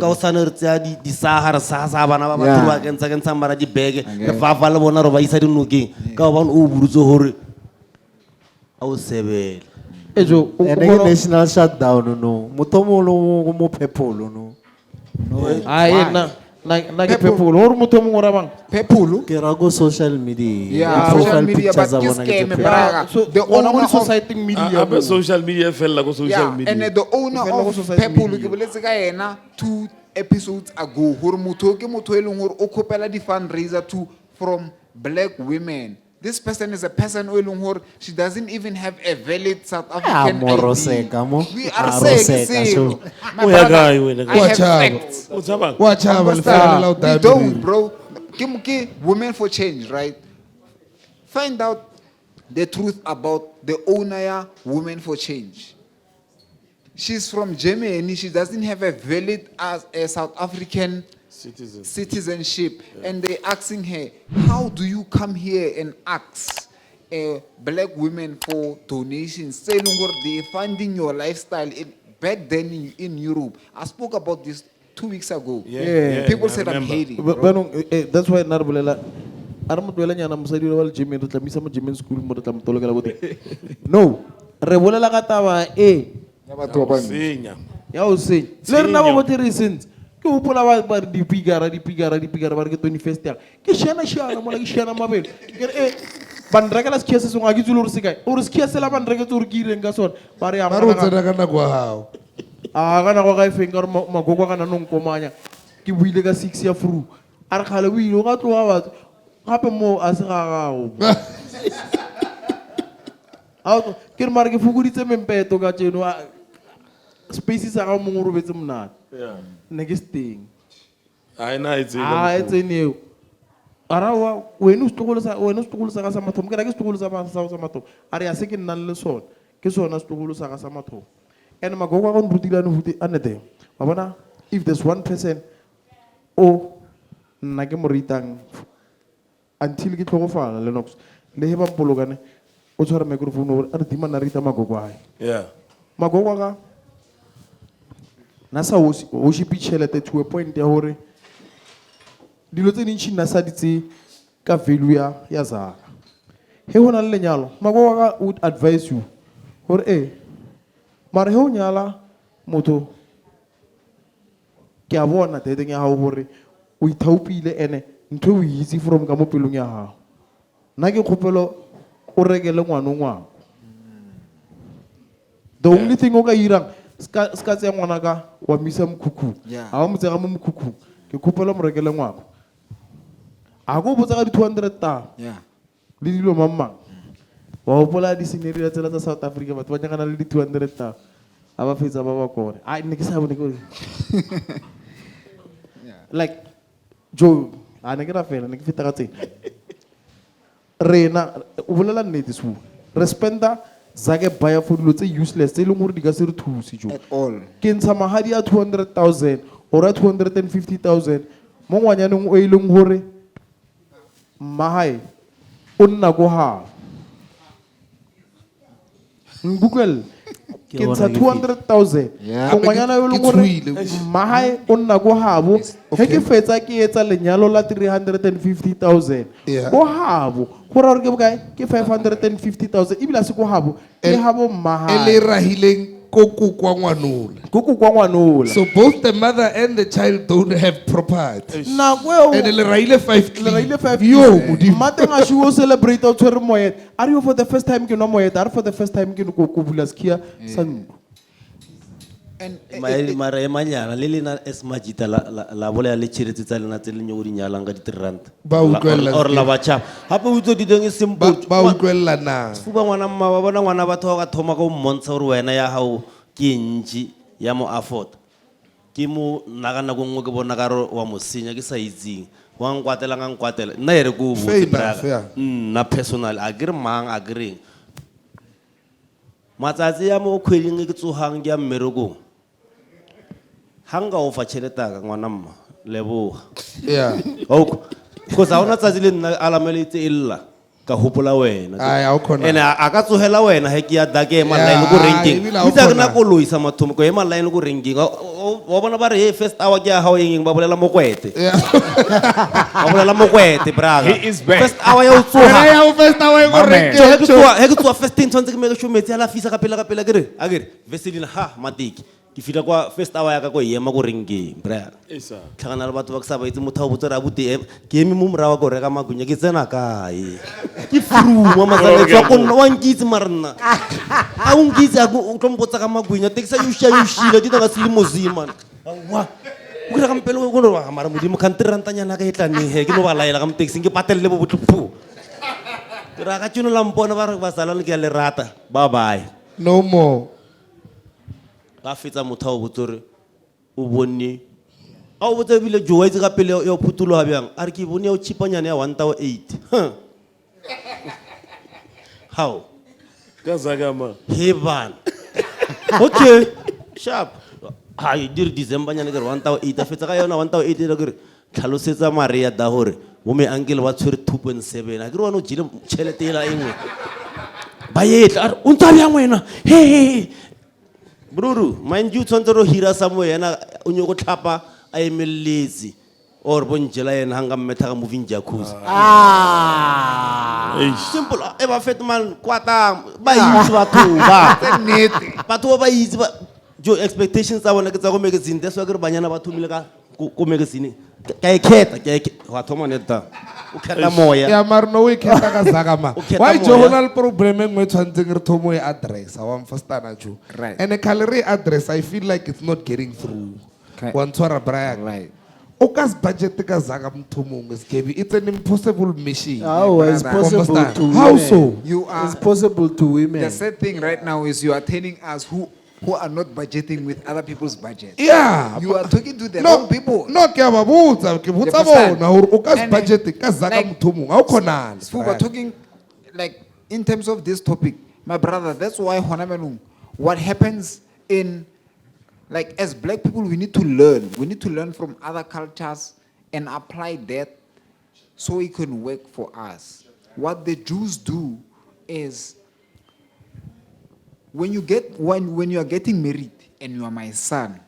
o sana re tsa di sahara sa bana ba batho ba kentsha mbara di bege le fafa le bona ro ba isa dinokeng ka ba o burutse hore a o sebela. Ejo, national shutdown no. Mutomolo mo pepolo no. Ai na ke people or motho mo ngora bang. Pepulu. Ke ra go social media. Yeah, social media, but pictures kiss game, abona braga. So The owner owner of of society media. Abe social media fella go social yeah, media. and the owner Fellow of society Pepulu media. ke boletse ka yena 2 episodes ago hore motho ke motho e leng hore o khopela di fundraiser from black women this person is a person who she doesn't even have a valid South African moroseka mo. ID. We are Roseka, saying, sure. my Uya brother, kae wena ka? I have Wachaba. facts. Utsaba. Wachaba lifanele We la don't, bro. Kimuki, Women for Change, right? Find out the truth about the owner, Women for Change. She's from Germany. She doesn't have a valid as a South African citizenship. And they're asking her, how do you come here and ask black women for donations? Saying they're funding your lifestyle back then in Europe. I spoke about this 2 weeks ago. People said I'm hating. That's why Narbulela. No, Rebola Katava, Sinya. ya say, learn now what the reasons. Ke hopola ba di pigara ba re ke 21st ya. Ke shana mo la ke shana mabel. Ke ban rekela skese so ngaki tsolo re se kae. O re skese la ban reketse o re ke ireng ka sona. Ba re ya ba re o tsena ka nako ya hao kana go ga ifeng ka re magoko kana no nkomanya. Ke buile ka 6 ya fru. A re khale o ile o ga tloga batho. Gape mo a se ga gago. Auto ke re mara ke fukuditse mempeto ka tseno spaces a ga mongwe robetse monate. Next thing. Ai na itse. It's in you. Arawa, when you stole sa matom, ke stole sa matom. Ari ase ke nna le sona. Ke sona stole sa matom. And magogo ga nrutila no huti anete. Mabona, if there's one person nna ke moritang until ke tlogofala Lennox. Le heba pologane. O tshwara microphone o re dima na rita magogo ai. Yeah. Magogo ga nasa o shi pitchelete to a point ya hore dilo tse dintsi nna sa ditse ka value ya zaka he hona le lenyalo magogo ga would advise you hore mara he o nyala motho ke a bona teteng ya hao hore o ithaupile ene ntho o itse from ka mo pelong ya hao nna ke kgopelo o rekele ngwana the only thing o ka irang ska tse ngwana ka wa misa mkhukhu a wa motse ga mo mkhukhu ke khopela mo rekele ngwana a go botsa ga di 200 ta le dilo mamma wa bola di scenery tsela tsa South Africa batho ba nyakana le di 200 ta a ba fetsa ba ba kore a ne ke sa bone ko like jo a ne ke ra fela ne ke feta ka tse rena o bolela nnete su respenda zake baya for dilo tse useless tse leng gore di ka se re thusi jo At all. ke ntsha mahadi a 200,000 or a 250,000 mo ngwanyaneng o ileng gore mahae o nna go ha ngbukwel ke ntsha 200,000 go ngwanyana yo le gore mahae o nna go habo he ke fetsa ke etsa lenyalo la 350,000 go habo go ra re ke bokae ke 550,000 ibila se go habo le habo mahae ele rahileng koko kwa ngwanola so both the mother and the child don't have property and le rahile 5 yo mateng a shiwo celebrate o tshwere moyet are you for the first time ke no moyet are for the first time ke no go bula skia sandu And mara emanyana le lena es Majita la bola le tshiretse tsa lena tse le nyo di nyalang ka di 3 rand Ba utlwella or la bacha hape o tso di deng simple ba utlwella na Sfuba ngwana mma ba bona ngwana batho ga thoma go mmontsha gore wena ya hao ke ntsi ya mo afford ke mo nagana go ngwe ke bona ka re wa mo senya ke sa itsing wa nkwatela nna ere go botse braga na personal agree mang agree matsatsi ya mo khweding ke tsogang ke ya mmereko hanga o fa tšheleta ka ngwana mma leboga because a ona tsatsi le nna alameletse illa ka hopola wena ene a ka tsogela wena he ke ya dake ema line go ranking itse ke na koloi sa mathomo ko ema line go ranking wa bona ba re he first hour ke ya hao eng ba bolela mokwete ba bolela mokwete braga first hour ya o tsoga first hour go ranking he ke tsoga first thing tshwantse ke me ke shumetse ala fisa ka pela akere veselina ha matiki ke fila kwa first hour ya ka go ema go ranking braga tlhagana le batho ba ke sa ba itse motho o botsera bute ke eme mo morawa go reka magunya ke tsena kae ke fruma masale tswa go nna wa nkitse marna a o nkitse a go tlompotsa ka magunya tekisa yushile di tla se le mozima wa o ka mpelo go no mara modimo kan 3 rantanyana ka etlane he ke no ba laela ka mtaxi ke patelele bo botlopho Raka tjuno la mpona ba re ba salane ke a le rata. Bye bye. No more. Ba fetsa motho o botse gore o bone. A o botse bile jo wa itse ka pele ya phutulo ha byang. A re ke bone o chipanyane ya 1008. How? Kazagama. Hey man. Okay. Sharp. Hai dir December nyane ke 1008 a fetsa ka yona 1008 ke re tlhalosetsa Maria da hore bo me uncle wa tshwere 2.7 a ke re wano jile tšhelete ela engwe ba yetla o ntse bjang wena he bruru mind you tshwantse ro hira somewhere yena o nyoko tlhapa a emeletse or bonjela yena hanga mmetha ka moving jacuzzi simple e ba fet man kwata ba itse batho ba itse ba jo expectations tsa bona ke tsa go magazine that's why ke re banyana ba thomile ka ko magazine ka ekhetha wa thoma neta o khetha moya ya marno we khetha ka Zagama. Why journal problem engwe tshwantseng re thomo e address wa mfastana jo. And a calorie address I feel like it's not getting through. One twara brag. Right. Okas budget ka Zagam thomong Sgebi. It's an impossible mission. How is possible to How women? so? You are. It's possible to women. The sad thing right now is you are telling us who are not budgeting with other people's budget. Yeah. You are talking to the wrong people. No ke ba botsa ke botsa understand? bona hore o ka And, budget ka Zagam like, thomong ha o khonala. Sfuba, talking like in terms of this topic, my brother, that's why what happens in like as black people we need to learn. We need to learn from other cultures and apply that so it can work for us. What the Jews do is when you are getting married and you are my son,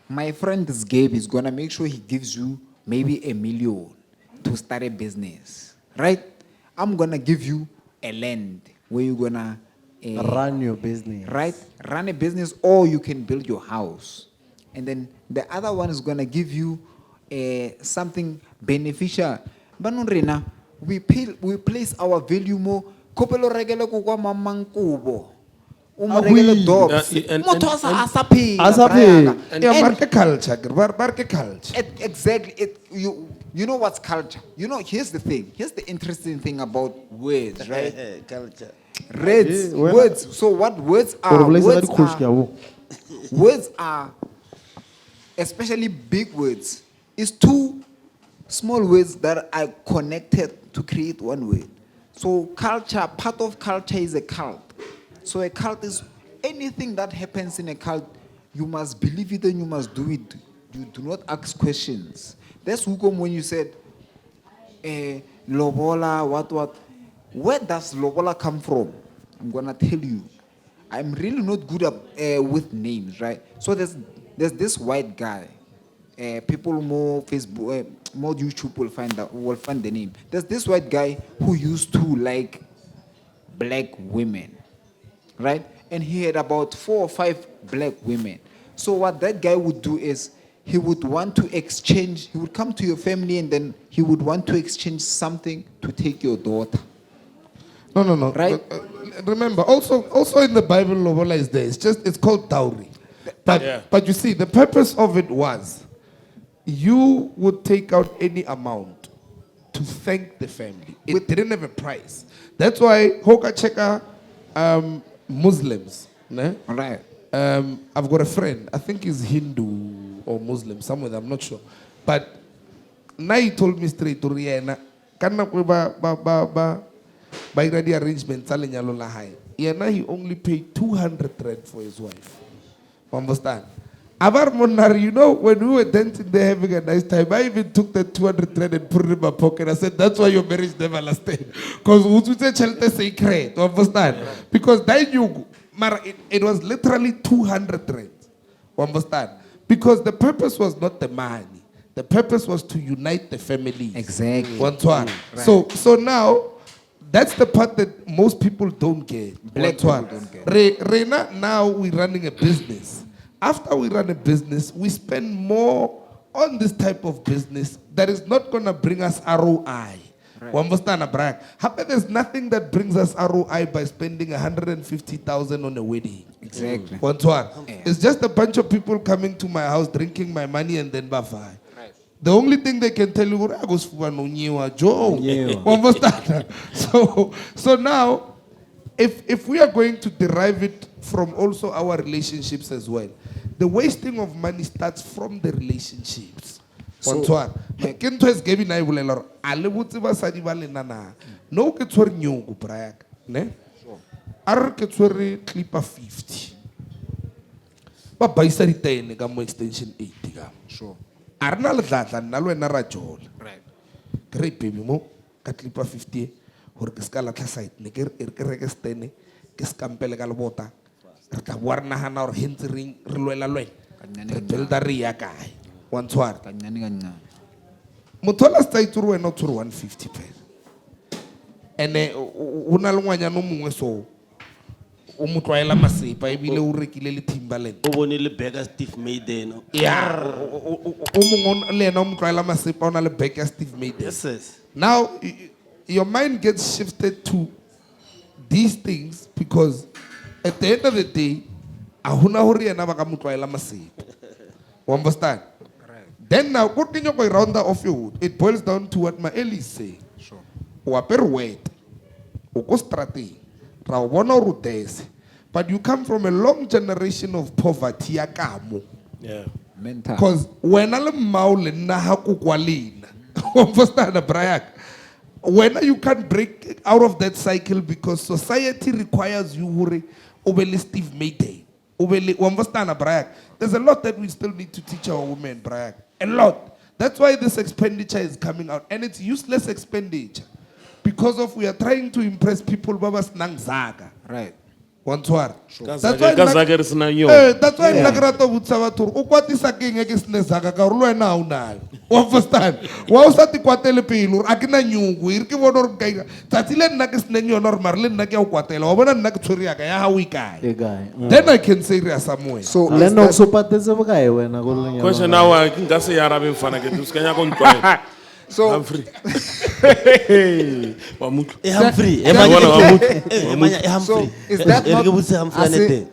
my friend Sgebi is gonna make sure he gives you maybe $1 million to start a business, right? I'm gonna give you a land where you're gonna Run your business. right? Run a business, or you can build your house, and then the other one is gonna give you something beneficial. But no, Rena, we place our value more. Kopelo regele ko kwa mamang kubo. Regele dogs. Motho asa pay. Yeah, market culture, market culture. Exactly. You know what's culture? You know, here's the thing. Here's the interesting thing about words, right? culture. Words. So what words are? Words are, especially big words, is two small words that are connected to create one word. So culture, part of culture is a cult. So a cult is anything that happens in a cult, you must believe it and you must do it. You do not ask questions. That's who come when you said, lobola, what. Where does lobola come from? I'm gonna tell you. I'm really not good at with names, right? So there's this white guy. People more Facebook, more YouTube will find the name. There's this white guy who used to like black women, right? And he had about 4 or 5 black women. So what that guy would do is he would want to exchange. He would come to your family and then he would want to exchange something to take your daughter. No. Right? Remember, also in the Bible, lobola is there. It's called dowry. But you see, the purpose of it was you would take out any amount to thank the family. It didn't have a price. That's why Hoka Cheka Muslims. Ne? Right. I've got a friend, I think he's Hindu or Muslim, somewhere, I'm not sure. But now he told me straight to Rihanna, by the arrangement, now he only paid 200 rand for his wife. Understand? Abar Monar, you know, when we were dancing there having a nice time, I even took the 200 rand and put it in my pocket. I said, that's why your marriage never lasted. Because we say shelter secret. Understand? Because it was literally 200 rand. Understand? Because the purpose was not the money. The purpose was to unite the family. Exactly. One to one. So now, that's the part that most people don't get. Black people don't get. Now we're running a business. After we run a business, we spend more on this type of business that is not going to bring us ROI. Right. We understand, Abrak? There's nothing that brings us ROI by spending 150,000 on a wedding. Exactly. One to one. It's just a bunch of people coming to my house, drinking my money, and then bye-bye. Right. The only thing they can tell you, I go Sfuba no nyewa, Joe. Nyewa. Understand? So now, if we are going to derive it from also our relationships as well, the wasting of money starts from the relationships. So, ke ntho e Sgebi na e bolela hore a le botse basadi ba lena na no ke tshwere nyongo braka ne a re ke tshwere clipper 50 ba baisa di 10 ka mo extension 8 ka sure a rena le tlatla nna le wena ra jola right ke re baby mo ka clipper 50 hore ke ska latla site ne ke reke stene ke skampele ka lebota re tla bua re nagana gore hentse re lwela re builda re ya kae one twar motho la sta ituru wena o tshwere 150 pela ene o na le ngwanyana o mongwe so o mo tlwaela masepa ebile o rekile le Timberland o bone le Beggar Steve Maiden ya o mongwe le ena o mo tlwaela masepa o na le Beggar Steve Maiden yes now your mind gets shifted to these things because at the end of the day a hona hore yena ba ka mo tlwaela masepa you understand then now continue go round that off your hood. It boils down to what my Eli say. Sure. O apere wet. O go strati. Ra o bona o rutese. But you come from a long generation of poverty ya kamo. yeah Mental. Because when ale maule na ha ku kwalina. Understand Brian? When you can't break out of that cycle because society requires you hore obele Steve Mayday. Obele understand Brian? There's a lot that we still need to teach our women, Brian. A lot. That's why this expenditure is coming out. And it's useless expenditure. Because of we are trying to impress people babas nang zaga. Right. One twar. That's why that's why nagrato butsa batho o kwatisa keng ke sne zaga ka re lwena o nayo. O understand? Wa o sa ti kwatele pelo a ke na nyungu ire ke bona re ka tsatsi le nna ke sne yona re mare le nna ke a o kwatela wa bona nna ke tshwere ya ka ya ha o ikae. Then I can say re somewhere. So Lennox o patetse bokae wena go leng question now ke nka se ya rabe mfana ke tsuskanya go ntwa So Humphrey wa mutlo Humphrey So is that not Humphrey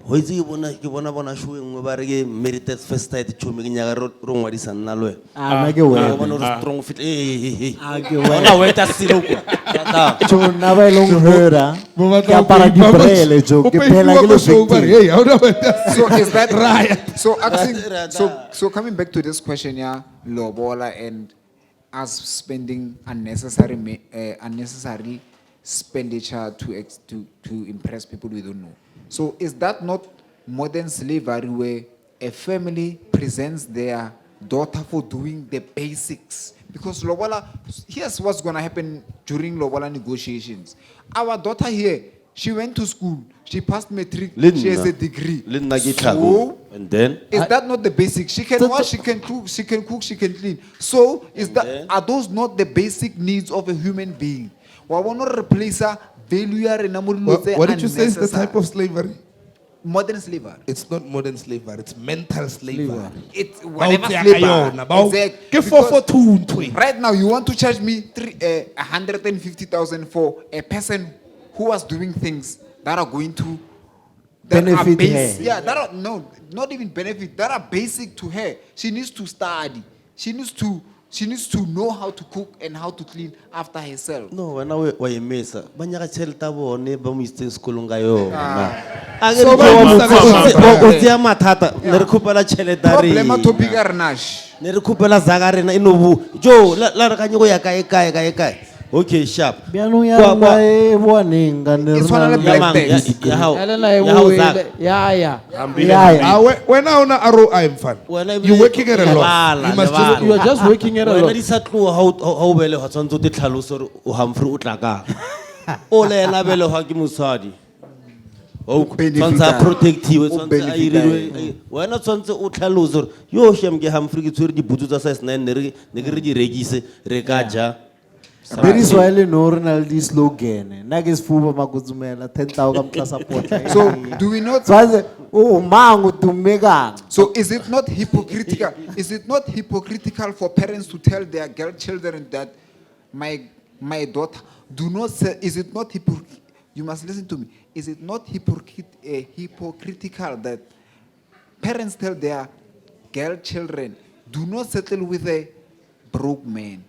ho itse ke bona show engwe ba re ke merited first sight chomi ke nyaka ro ngwadisa nna lwe na ke wena bona re strong fit ke bona weta silo kwa tata na ba long hera ke para di brele jo ke phela ke lo Hey, how do so is that right? So asking so coming back to this question, yeah, lobola and us spending unnecessary expenditure to impress people we don't know. So is that not modern slavery where a family presents their daughter for doing the basics? Because lobola, here's what's gonna happen during lobola negotiations. Our daughter here, she went to school, she passed matric, she has a degree. So, and then is that not the basic? She can wash, she can cook, she can clean. So are those not the basic needs of a human being? What did you say is the type of slavery? Modern slavery. It's not modern slavery, it's mental slavery. It's whatever slavery. Exactly. Right now, you want to charge me 150,000 for a person who was doing things that are going to benefit her. Yeah, not even benefit. That are basic to her. She needs to study. She needs to know how to cook and how to clean after herself. No, when I was mesa, banyaka chelta bone ba mo iste school ngayo. So O tsia mathata ne re khopela cheleta re. Problema topic are nash. Ne re khopela zaga rena inobu. Jo la re kanye go ya kae. Okay, sharp. Biano ya ba e boaneng ga ne It's one of the black things. When I wanna arrow I'm fun. You're working at a loss. You are just working at a When loss. I sa tlo how bele ho tsantso te tlhaloso o Humphrey o tla ka. O le la bele ho ke mosadi. O tsantsa protective tsantsa a irilwe. Wena tsantsa o tlhaloso yo shem ke Humphrey ke tswere di butsu tsa size 9 ne re di rekise re ka ja. There is why le no renal di slogan. Na ke Sfuba makutsumela 10,000 ka mtla support. So do we not? Oh mangu tumega. So is it not hypocritical? Is it not hypocritical for parents to tell their girl children that my daughter do not say? Is it not hypocritical? You must listen to me. Is it not hypocritical that parents tell their girl children, do not settle with a broke man.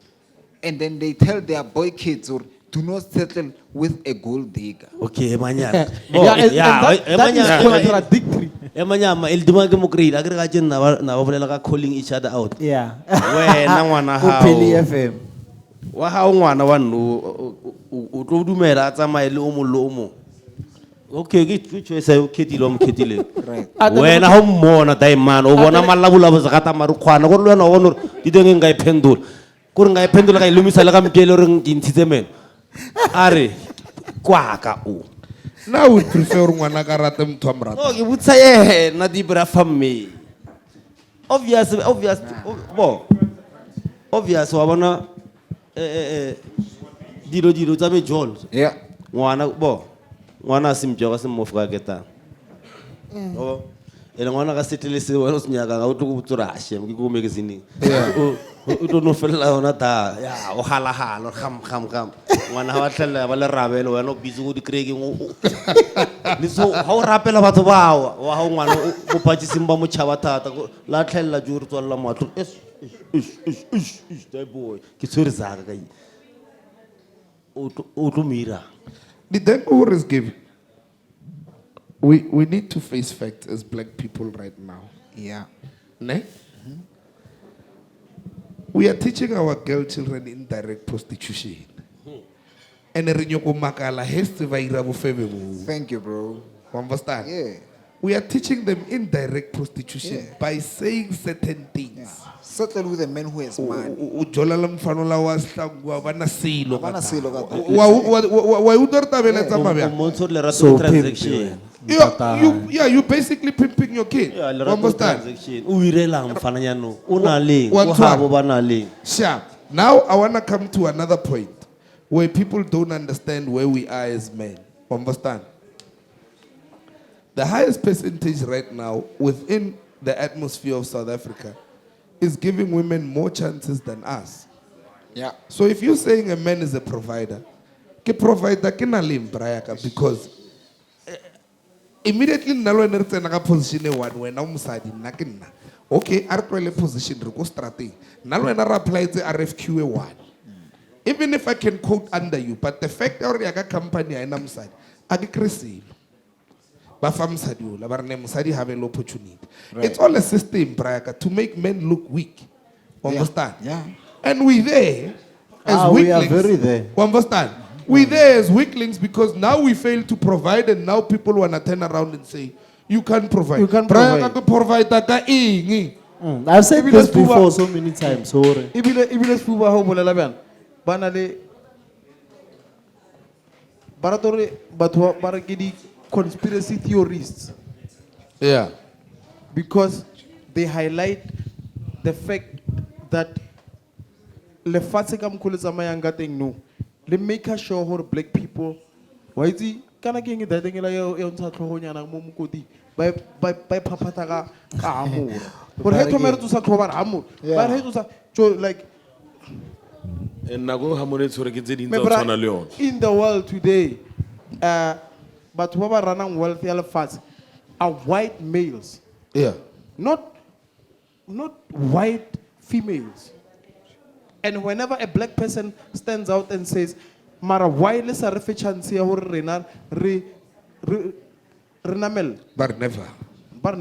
And then they tell their boy kids, or do not settle with a gold digger. Okay, manyana. That is contradictory. Emanyama el dima ke mo create agre ga tjena na ba bolela ka calling each other out. Yeah. Wena ngwana Upheli hao. FM. Wa hao ngwana wa no o tlo dumela a tsamaye le o mo lo mo. Okay, ke choice o khethile o mo khethile. Right. Wena ha mmona diamond o bona malabula ba zakata maru khwana go lwana o bona di teng nga iphendula. Kuri nga iphendula ka ilumisa le ka mkele re ngintshitse mena. Are kwaka o. Now we prefer ngwana ka rate motho a mo rata. No, ke butsa yena di bra famme. Obvious wa bona dilo tsa mejolo. Yeah. Ngwana simjoga se mofga keta. Ela ngwana ka settle se wena se nyaka ga o tlo go butsura she ke go magazine. O tlo no fella ona ta ya o hala kham. Ngwana ha wa tlhella ba le rabelo wena o busy go di creaking o. Le so ha o rapela batho bawa wa ha ngwana o patšiseng ba mo tšhaba thata la tlhella jure tswalla matlo. That boy ke tshwere zaka ka o tlo mira. The Denver is given. We need to face facts as black people right now. Yeah. Ne? We are teaching our girl children indirect prostitution. And Thank you, bro. understand? Yeah. We are teaching them indirect prostitution by saying certain things. Settle with a man who has money. Bana silo ka ta. Montsho le rato transaction. You basically pimping your kid. Yeah, le rato Understand? transaction. O irela mfana nyano. O na leng, One o habo ba na leng. Sure. Now I want to come to another point where people don't understand where we are as men. Understand? The highest percentage right now within the atmosphere of South Africa is giving women more chances than us. Yeah. So if you're saying a man is a provider, ke provider ke na le mbrayaka because immediately nalo ene re tsena ka position e one wena o mosadi nna ke nna. Okay, a re tlwele position re go strategy. Nalo ena ra apply tse RFQ e one. Even if I can quote under you, but the fact that ya ka company a ena mosadi a ke kresilo. Ba fa mosadi o la ba re ne mosadi have an opportunity. It's all a system brayaka to make men look weak. Understand? Yeah. And we there as we weaklings. are very there. Understand? We there as weaklings because now we fail to provide and now people want to turn around and say, you can't provide. You can't provide. I've said this before so many times. Sorry. Ibile Sfuba ho bolela bjana bana le baratore batho ba re ke di conspiracy theorists. Yeah. Because they highlight the fact that lefatshe ka mkhole tsamayang ka teng no le make sure hore black people wa itse kana ke eng that ngela yo ntsha tlhogonyana mo mokoti ba phaphata ka amora gore he thomere tsa tlhoba ra amora ba re he tsa like nna go hamone tsore ke tse dintsa tsona le yona. in the world today batho ba ba ranang wealth ya lefatshe are white males. Yeah. Not white females. And whenever a black person stands out and says, "Mara why le sa re fe chance ya hore rena re namel." But never. But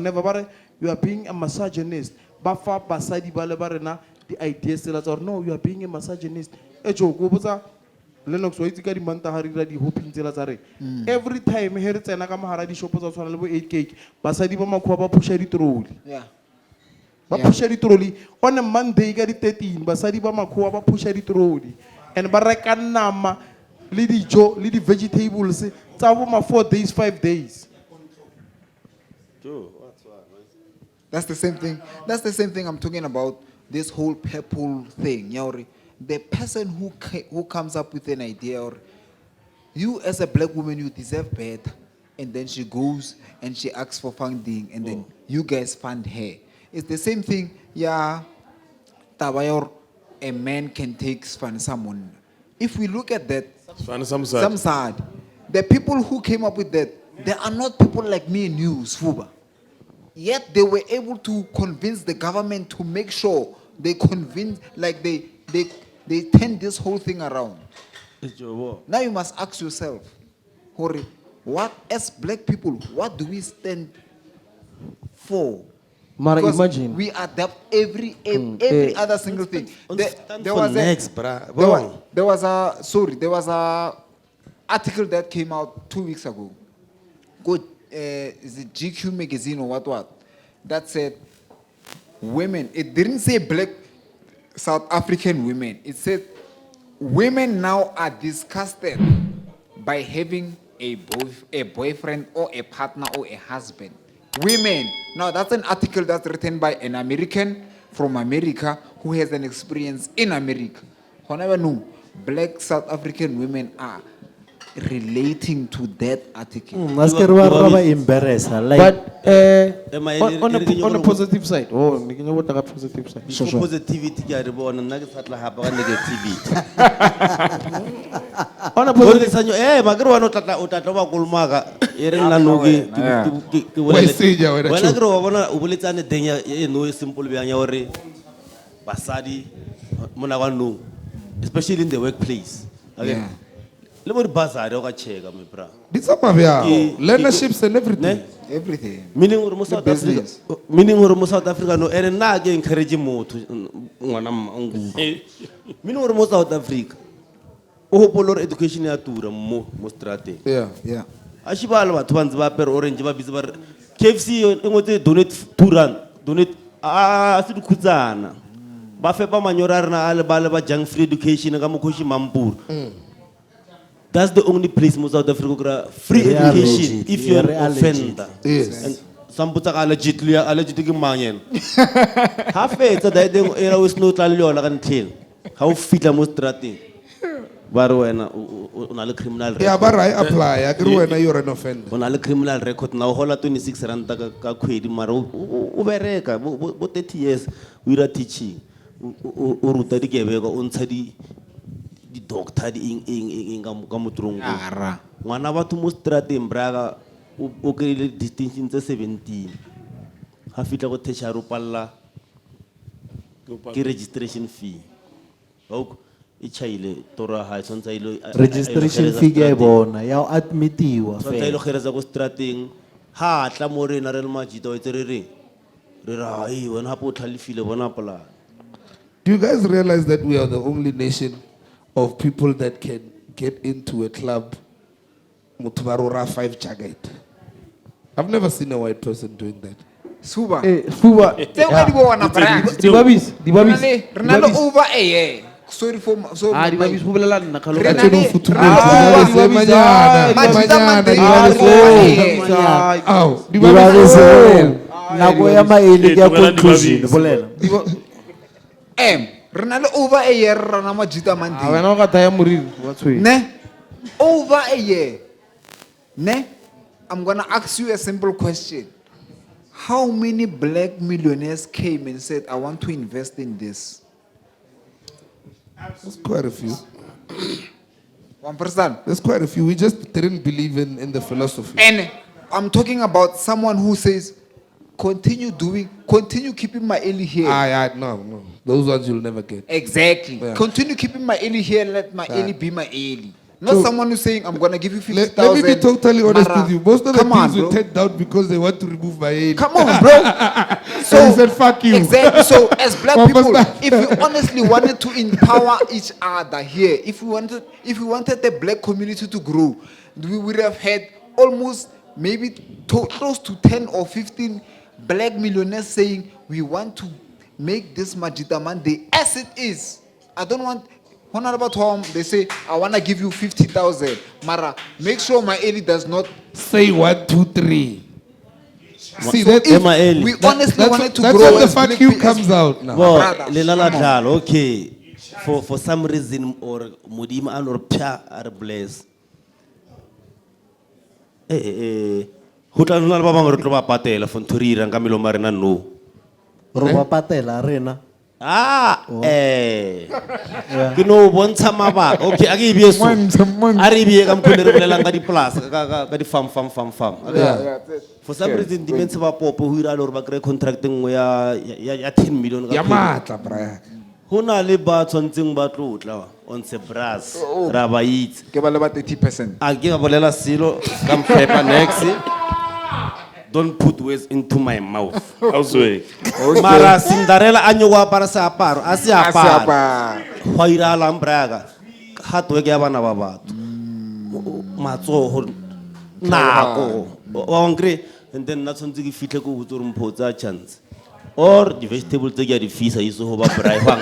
you are being a misogynist. Ba fa basadi ba le ba rena the ideas or no, you are being a misogynist. Ejo go botsa Lennox wa itse ka di manta ha rira di hoping tsela tsa re. Every time he re tsena ka mahara di shopo tsa tshwana le bo 8 cake, basadi ba makhuwa ba pusha di trolley. Yeah. Ba pusha di trolley on a Monday ka di 13 basadi ba makhuwa ba pusha di trolley and ba reka nama le dijo le di vegetables tsa bo ma 4 days 5 days. That's the same thing. That's the same thing I'm talking about. This whole purple thing, Yauri. The person who comes up with an idea, or you as a black woman, you deserve better, and then she goes and she asks for funding, and then you guys fund her. It's the same thing. Yeah, Tabayor, a man can take fund someone. If we look at that, some side, the people who came up with that, they are not people like me and you, Sfuba. yet they were able to convince the government to make sure they convince, like they turn this whole thing around. Now you must ask yourself, Hori, what as black people, what do we stand for? Mara, Because imagine. we adapt every other single thing. There was a article that came out 2 weeks ago. Good, is it GQ magazine or what? That said, women. It didn't say black South African women. It said women now are disgusted by having a boyfriend or a partner or a husband. Women. Now that's an article that's written by an American from America who has an experience in America. However, no, black South African women are relating to that article. Embarrassed. But on a positive side, positive side. Positivity ke a re bona, nna ke sa tla hapa ka negativity. On a Gore positive ke sanyo ma ke re wena o tla ba kolomaka e re nna no ke wena ke re wa bona o boletsane deng ya no simple bjang ya hore basadi mona kwa no, especially in the workplace. Okay. Le bo bazari o ka cheka me bra. It's up leaderships and everything. Everything. Meaning hore mo South Africa, meaning hore mo South Africa no ene na ke encourage motho ngwana mangu. Meaning hore mo South Africa o hopolo education ya tura mo strate. Yeah. A shibala batho ba ntse ba pere orange ba bitse ba KFC e ngotse donate R2, donate a se dikhutsana. Ba fepa manyora rena a le ba junk free education ka mokhoshi mampuru. That's the only place in South Africa free education legit. If you're an offender. Yes. And some put allegedly manyen. Half it that they era was no talion until how fit a mostrati. Baruena on a criminal record. Yeah, but I apply. I grew when you're an offender. On a criminal record now, hola 26 ranta kwedi maro ubereka bo 30 years we are teaching. Uruta di gebego untadi di doctor di in ka motrongo ngwana batho mo strateng braga o krile distinction tse 17 ha fitla go thesha ro palla ke registration fee o e chaile tora ha tsontsha ile Registration fee ke bona ya admitiwa tsontsha ile kgereza go strateng ha tla mo rena re le Majita o tsere re ra ai wena ha po tlhalifile bona pala. Do you guys realize that we are the only nation of people that can get into a club Mutubarura 5 jacket? I've never seen a white person doing that. Sfuba. Sfuba. Dibabis. Renalo over a year. Sorry for so. Dibabis bubelela nna khalo. Nako ya maele ke conclusion bolela. Renalo over a year rana Majita Mandi. Wena o ka taya moriri wa tshwe. Ne? Over a year. Ne? I'm going to ask you a simple question. How many black millionaires came and said, I want to invest in this? There's quite a few. 1%. There's quite a few. We just didn't believe in the philosophy. And I'm talking about someone who says, continue keeping my Eli here. No. Those ones you'll never get. Exactly. Yeah. Continue keeping my Eli here and let my Eli be my Eli. Not someone who's saying, I'm going to give you 50,000. Let me be totally honest with you. Most of the things bro. we take down because they want to remove my age. Come on, bro. So he said, fuck you. Exactly. So as black people, if we honestly wanted to empower each other here, if we wanted the black community to grow, we would have had almost maybe close to 10 or 15 black millionaires saying, we want to make this Majita Monday as it is. I don't want... One about home, they say, I want to give you 50,000. Mara, make sure my Eli does not say 1, 2, 3. See, so that if we honestly wanted to grow. That's when the fuck you comes out now. Well, okay. For some reason, or Mudima or Pia are blessed. Hutanula Baba Roba Patela, Fonturi, and Camilo Marina, no. Roba Patela, Arena. Ke no bontsha mabaka. Okay, a ke e bie so. A re bie ka mkhone re bolelang ka di-plus, ka di-farm. For some reason, di mense ba popo ho ira le hore ba kry contract nngwe ya 10 million ka Ya kgwedi. matla, Brian. Ho na le ba tshwantseng ba tlotla on se brass ra ba itse. Ke ba le ba 30%. A ke ba bolela selo ka mpepa next. Don't put words into my mouth. Ausweg. Mara Cinderella anyo wa para sa aparo, a se aparo. Ho ira la mbraga. Hard work ya bana ba batho. Matsoho nako. Wa ngre and then na tshwantse ke fihle ko botse re Mpho tsa chance. Or the vegetable tse ke di fisa iso ho ba braai hwang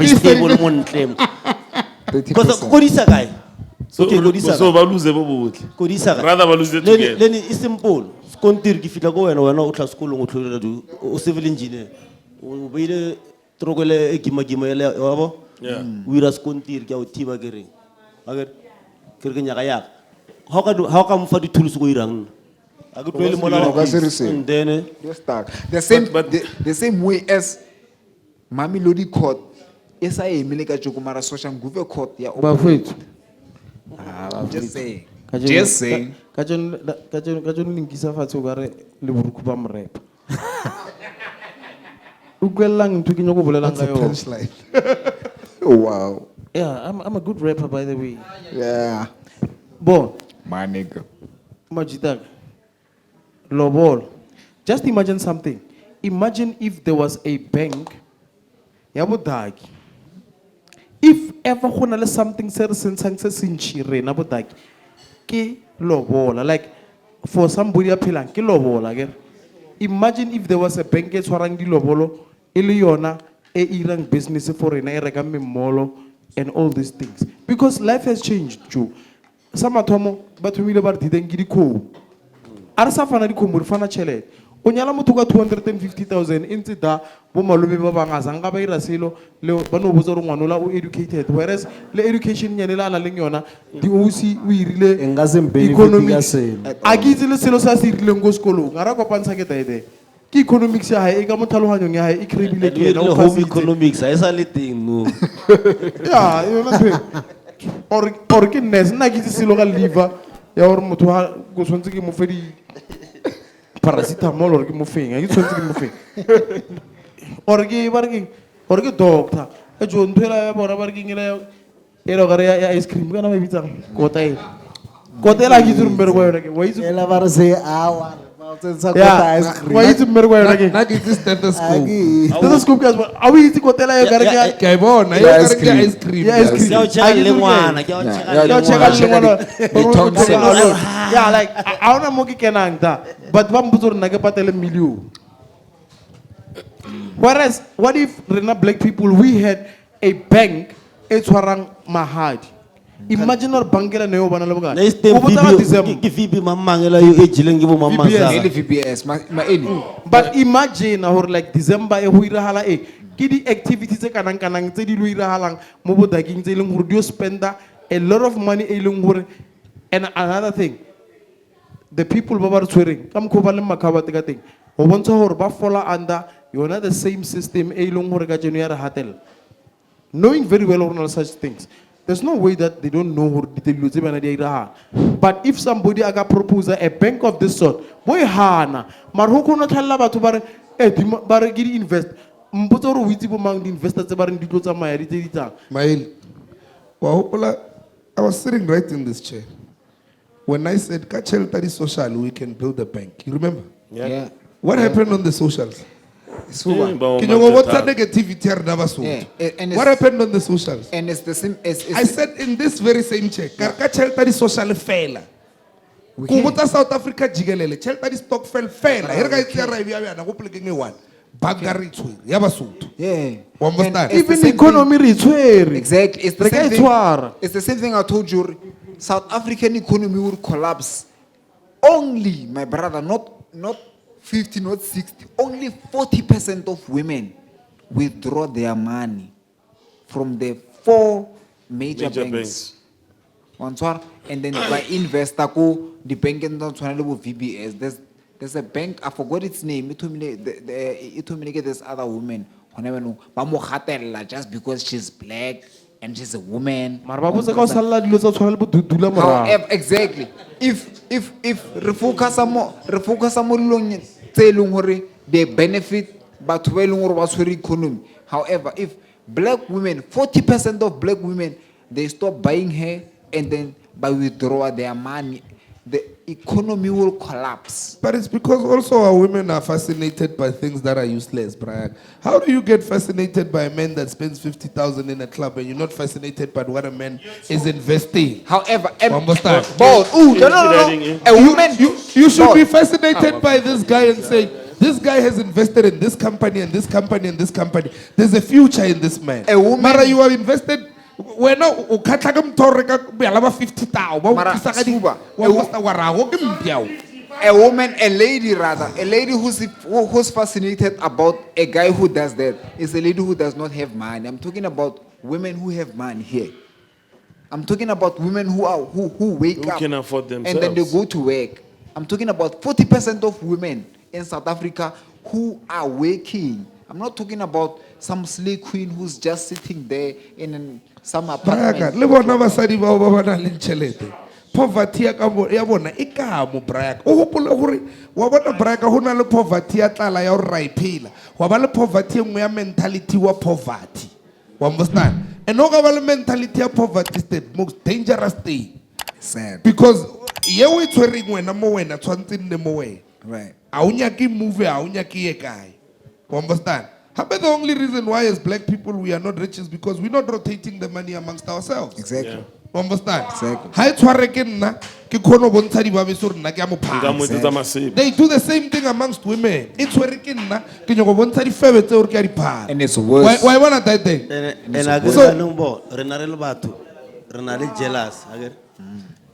vegetable mo ntle. Because kodisa kae? So Okay, kodisa so ba lose bo botle. kodisa kae? Rather ba lose together. Leni is simple. Skontiri ke fitla ko wena o tla sekolong o tlholela o civil engineer. O beile trokole e gima ele wa bo? Yeah. O ira skontiri ke o thiba ke reng. Ke re nyaka ya. How ka mfa di tools go irang? A ke tlwele mola and then You're stuck. The same, But- the same way as Mamelodi Court. Esa emile ka Jokumara social nguve court ya. Bafowethu. Just saying. Ka Just saying. jeno linkisa fatshe o ka re le boruku ba morepa. O kwellang ntho ke nyako bolelang That's ka a yona. punchline. Oh wow. Yeah, I'm a good rapper by the way. Yeah. Bo, My nigga. Majita. Lobol. Just imagine something. Imagine if there was a bank. Yabudagi. If ever honale something se re sentshang se sentšhire na bodaki ke lobola, like for somebody a phelang ke lobola ke. Imagine if there was a bank e tshwarang di lobolo e le yona e irang business for rena e reka memolo and all these things, because life has changed too. Sa mathomo batho mile ba re diteng ke dikgomo a re sa fana dikgomo re fana tšhelete. O nyala motho ka 250,000 e ntse da bo malome ba bang a zanga ba ira selo le ba no botsa gore ngwanola o educated, whereas le education nyane le ala leng yona di OC o irile E nka se benefit economics. ka selo. A ke itse le selo sa se irileng ko sekolong a ra kopantsha ke taete ke economics ya hae e ka mo tlhaloganyong ya hae e krebile ke yena o home passitse. economics a esa le teng no. Ya yona ntho or ke nurse nna ke itse selo ka liver ya gore motho ha go tshwanetse ke mo fe di paracetamol or ke mo feng a ke tshwanetse ke mo feng or ke doctor e jo ntho ela ya bona ba re ke ngela e le gore ya ice cream kana ba e bitsang kotela ke itse mmere kwa yona ke wa itse Ela ba re se hour. Ba tsentsha ya kota ice cream. wa itse mmere kwa yona ke Na ke itse stethoscope. stethoscope ke a o itse kotela yo ka re ke Ke a e bona, yo ka re ke ice cream. ya ice cream Ke a o check le ngwana, ke a o check le Yo check ngwana. out yeah, like I don't know kenang da, but ba mpotsa gore nna ke patele million. Whereas, what if rena black people we had a bank e tshwarang mahadi? Imagine or bankela ne yo bana le bokae? Na is teng O botsa ka December. ke VB mamangela yo e jileng ke bo Ele mamazala. VBS. Ma eni. But imagine or like December e ho irahala e ke di activities tse kanang tse di lo irahalang mo bodaking tse leng gore di spenda a lot of money e leng gore. And another thing, the people ba ba re tshwereng ka mokgwa ba le makhabate ka teng go bontsha gore ba fola under yona the same system e leng gore ka jeno ya re hatela, knowing very well or such things. There's no way that they don't know dilo tse bana di a irahala. But if somebody aga propose a bank of this sort boy hana mara ho kgona tlhalla batho ba re ba re ke di invest mpotsa gore o itse bo mang di investor tse ba reng di tlo tsamaya di tse di tsang. Mael, wa hopola, I was sitting right in this chair when I said, ka tšhelete social, we can build a bank. You remember? Yeah. What happened on the socials? Sfuba. Ke nyoko botsa negativity ya rena Basotho. Yeah, and What happened on the socials? And it's the same as I said in this very same chair, ka tšhelete social fela. Ko botsa South Africa jikelele, tšhelete stokvel fela. Here ka itse ra bia bia go polekeng e one. Banka re tshwere ya Basotho. yeah. Wa understand? And it's the Even same economy re tshwere. Exactly. It's the Re ka same e thing. tshwara. It's the same thing I told you. South African economy will collapse. Only, my brother, not 50, not 60. Only 40% of women withdraw their money from the 4 major banks. One swar, and then by investor go the bank and don't VBS. There's a bank, I forgot its name. It told me this other woman ba mo gatella just because she's black and she's a woman. Mara ba botsa ka o salla dilo tsa tshwana le bo dudula morago. However, exactly. If re focusa mo dilong tse eleng hore they benefit batho ba eleng hore ba tshwere economy. However, if black women, 40% of black women, they stop buying hair and then by withdraw their money, the economy will collapse. But it's because also our women are fascinated by things that are useless, Brian. How do you get fascinated by a man that spends 50,000 in a club and you're not fascinated by what a man is investing? However, Understand? no. A woman, You should be fascinated by this guy and say, this guy has invested in this company and this company and this company. There's a future in this man. A woman- Mara, you have invested. When o khatla ka mthore ka bela ba 50,000 ba o Mara, tlisa ka di Sfuba, wa wasta wa rago ke mpiao. a lady who's fascinated about a guy who does that is a lady who does not have money. I'm talking about women who have money here. I'm talking about women who wake Who up can afford and then they themselves. go to work. I'm talking about 40% of women in South Africa who are working. I'm not talking about some slave queen who's just sitting there in some Braga, apartment. le bona basadi ba ba bana le tšhelete. Poverty ya ka ya bona e ka mo Braga. O gopola gore wa bona Braga ho na le poverty ya tlala ya hore ra iphela. Wa ba le poverty engwe ya mentality wa poverty. Wa understand? And o ka ba le mentality ya poverty state most dangerous thing. Sad. Because ye o tshwereng wena mo wena tshwantse nne mo wena. Right. A o nyake move, a o nyake ye kae. You understand? But the only reason why as black people we are not rich is because we're not rotating the money amongst ourselves. Exactly. Yeah. You understand? Exactly. Ha e tshware ke nna ke khono bontsha di ba beso rena ke a mo Nka phasa. mo etsetsa masebe. They do the same thing amongst women. E tshware ke nna ke nyako bontsha di febe tse hore ke a di phasa. And it's worse. Why bona that thing? And I guess So- I know more. Renare le batho. Renare jealous. Agere.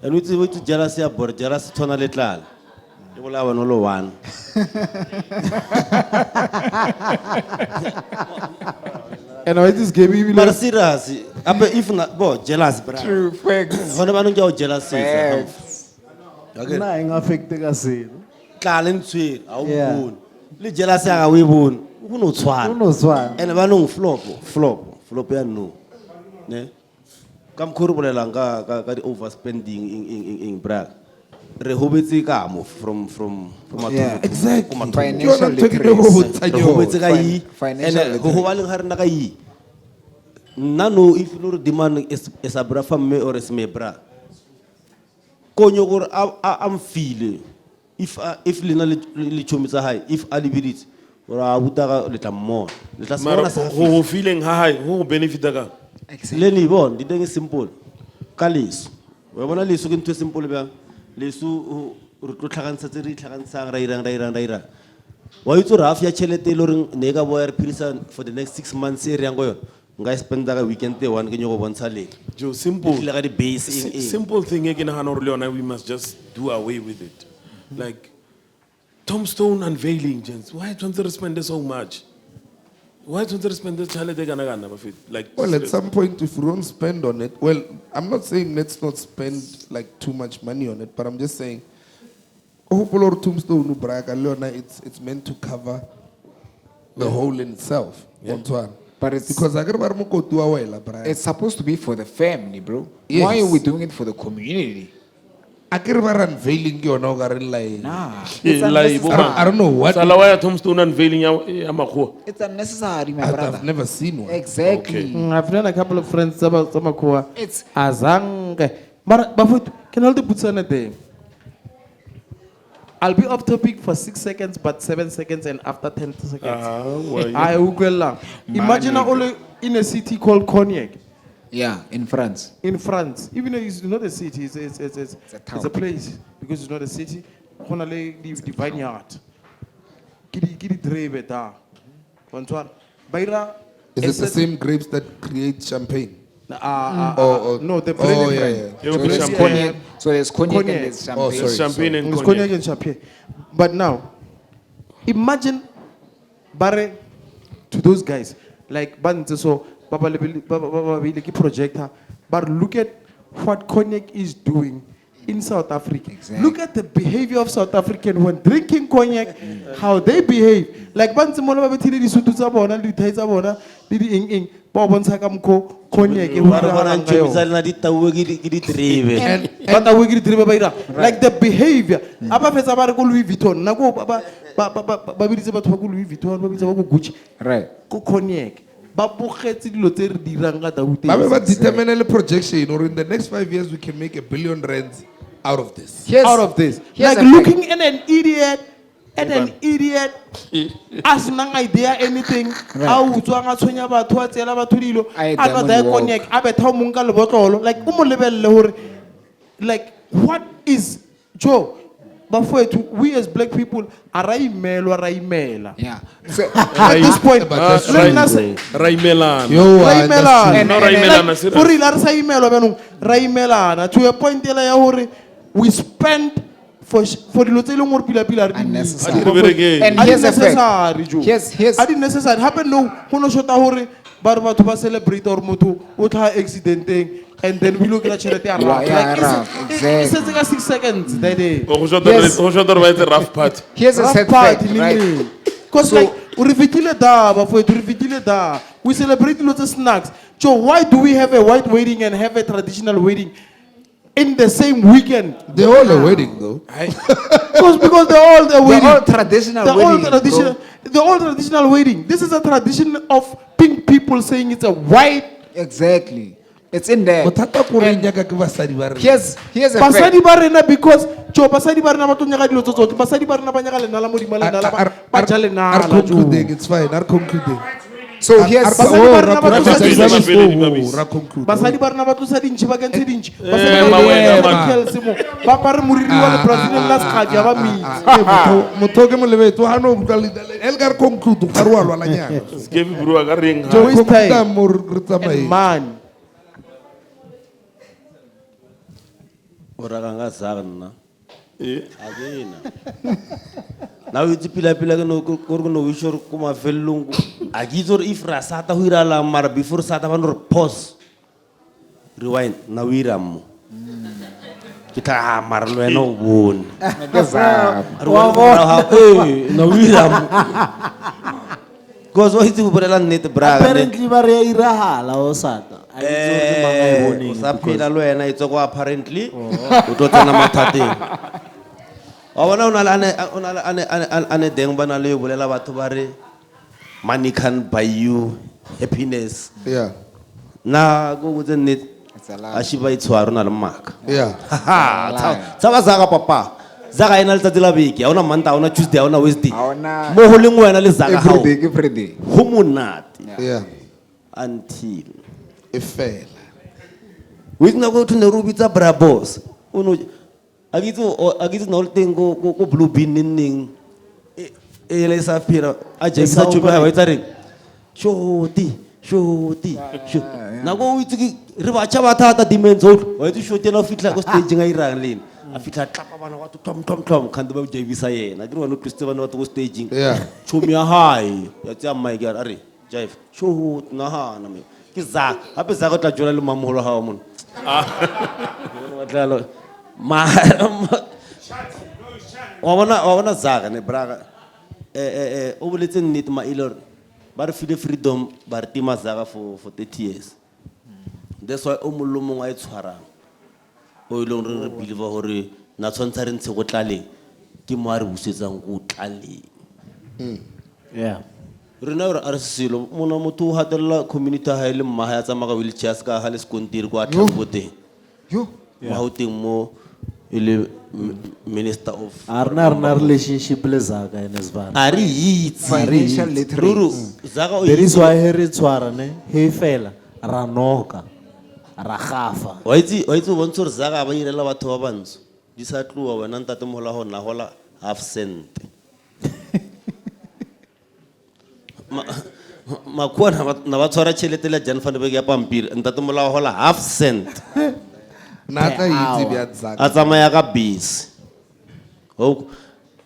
And we jealous ya bor jealous tona le tlala. Le bola wa no lo one. And I just gave you But serious. Abe if not bo jealous bra. True facts. Hona ba no ja jealous. Facts. Agere. Na e affecte ka se. Tlala ntshwe a o Yeah. bone. Le jealous ya ga we bone. Go no tshwana. Uno swana. And ba no flop ya no. Ne? Kam khuru bolelang ka di overspending in bra. Re hobetse ka mo from Yeah, Exactly. Financial Ke yona ntho e ke literacy. go botsa re hobetse ka Fin- yi financial and go hoba leng ga rena ka yi nna no if lo re demand is a bra fa mme or is me bra konyo gore am feel if lena le chomitsa hai if a libidit or a buta ka le tla mo le tla Mara sona sa go feeling ha hai go benefita ka. le ni bon di teng simple ka leso wa bona leso ke ntwe simple ba leso re tlo tlhagantsha tse re tlhagantsang ra irang wa itse ra afya chelete le re ne ka boya re phirisa for the next 6 months e re yang go yona nka spend ka weekend te one ke nyo go bontsha le Jo simple. le ga di base in Simple thing e ke nagana gore le yona we must just do away with it. Like tombstone unveiling, gents. Why don't they spend so much? Why don't they spend the chalete kana kana bafit? Like Well, at some point, if we don't spend on it, well, I'm not saying let's not spend like too much money on it, but I'm just saying, tombstone it's meant to cover the hole in itself. Antoine. But it's Because I got it's supposed to be for the family, bro. Yes. Why are we doing it for the community? unveiling like Nah, it's like, unnecessary. I don't know what Sala wa ya tombstone unveiling ya makgowa. It's unnecessary, my brother. I've never seen one. Exactly. I've known a couple of friends about Makua. It's Azange. But can all the put on a day? I'll be off topic for 6 seconds, but 7 seconds, and after 10 seconds. I will go along. Imagine only in a city called Cognac. yeah, in France. In France, even though it's not a city, it's a town. it's a place because it's not a city. Honale the vineyard. Kidi dreve da. Bonsoir. Bayra. Is it the same grapes that create champagne? No, the Oh, blending yeah, brand. yeah. So there's cognac. So there's cognac and Cognac. there's Oh, champagne. sorry. Champagne and It's cognac. cognac and champagne. But now, imagine bare to those guys like Banze so Baba Baba projector, but look at what cognac is doing in South Africa. Exactly. Look at the behavior of South African when drinking cognac, how they behave. Like bantu mona ba bethile di sutu tsa bona, di thai tsa bona, di eng ba bontsha ka mkho cognac e Bara hula bara ngayo. ntshobisa lena di tauwe ke di drive. But I will give it like the behavior. Aba fetsa ba re ko Louis Vuitton. Na go ba biditse batho ba ko Louis Vuitton, ba biditse ba ko Gucci. Right. Ko cognac. Ba bogetse dilo tse re dirang ka Daute. Ba be ba determine le projection or in the next 5 years we can make 1 billion rands out of this. Out of this. here's Like a looking at an idiot. At an idiot, as nang idea anything, au tswanga tshwenya batho a tsela batho dilo, I a no diamond da walk. cognac, a betha mo nka le botlolo, like o mo lebelle hore like what is Joe? Bafowethu, we as black people are raimela. Yeah. So, At this point, that's le nna se- Raimelana. Yo, Raimelana. No, Raimelana, Like, serious. for real, a re sa imelwa bjanong, raimelana to a point ela ya hore we spend for dilo tse e leng gore pila re di Unnecessary. need. Re berekeng. And A di here's a fact. necessary, Joe. Here's A di necessary. Happen no, go no shota hore ba re batho ba celebrate or motho o tlha accidenteng and then we look at tšhelete ya rap. Yeah, Like, rap, e setse ka 6 seconds that day. Go shota Yes. ba etse rough party. here's a Rough sad party, fact, right? Because So- like, we fitile da, bafowethu, re fitile da. We celebrate lots of snacks. Joe, why do we have a white wedding and have a traditional wedding in the same weekend? They all a wedding though. Because they're all the wedding. all traditional The all wedding, traditional. The all traditional wedding. This is a tradition of pink people saying it's a white. Exactly. It's in there. Bothata ko re nyaka ke basadi ba re. Here's a Basadi fact. ba rena because Joe, basadi ba rena ba tlo nyaka dilo tse tsotlhe. Basadi ba rena ba nyaka lenala mo dima lenala ba ja Are lenala. concluding, Joe. it's fine. Are concluding. So here's Basadi ba rena ba tlosa Basadi dintšhi. ba tlosa- Ra conclude. Basadi ba rena ba tlosa dintšhi ba kentshe dintšhi. ma Basadi ba wena, rena man. ba Kelsey mo. Ba apare moriri wa le Brazilian la sekgabi ya ba mitsi. Motho ke molebetso ha no utlwa el ka re conclude ga re wa lwala nyana. Sgebi bro ka reng ha. Joe, waste Conclude time. mo re tsamaye. And man. Ora kanga zagna. Eh. Agena. Now it's pila ke no no wishor kuma fellung. Agizor if rasata huira la mar before sata vanor pause. Rewind na wiram. Kita mar lo no won. Na wiram. Cause what is burela net braga. Apparently ba re irahala o sata. Sa phela lo ena itso ko apparently o tlo tsena mathateng. Wa bona ane deng bana le bolela batho ba re money can buy you happiness. Yeah. Na go botse net It's a lie. a shiba itshwaro na le maka. Yeah. Tsaba zaka papa. Zaka ena letsatsi la beke a ona manta a ona Tuesday a ona Wednesday. A ona- Mo ho leng wena le zaka hao. Every day. Ho monate Yeah. until Efela. with na go to the ruby tsa brabos uno agitse no teng go blue bean ning e le sa phira a jesa chuba wa itsa reng shoti na go itse re ba cha ba thata dimenso wa itse shoti na fitla go stage nga irang leni a fitla tlapa bana wa tom khande ba jevisa yena ke bona twiste bana wa go staging Yeah. chumi ya hai ya tsa mai ga are jive shot na ha na me ke za hape za go tla jola le mamolo ha mo wa bona zaka ne braga o boletse nnete ma ilor ba re file freedom ba re tima zaka for 30 years. That's why o mollo mongwe a e tshwarang o ilong re believe hore na tshwantsa re ntshe go tlaleng ke mo a re busetsang go tlaleng. Yeah. Rena ora are silo mona motho o hatella community ha ile mma ha ya tsamaka wheelchairs ka ha le skontiri kwa tlhabote Yo. mo hauteng mo ile minister of Arna relationship le zaka ene zbana. ari hitsi Financial literacy. ruru zaka o There is why he re tshwara ne he fela ra noka ra gafa. wa itse o bontse re zaka ba irela batho ba bantsho di sa tloa wena ntate mohola ho na hola half cent makwana na ba tshwara tšhelete le Jan van Beek ya pampiri ntate mola hola half cent Na tla itse bya tsaka. a tsamaya ka base ho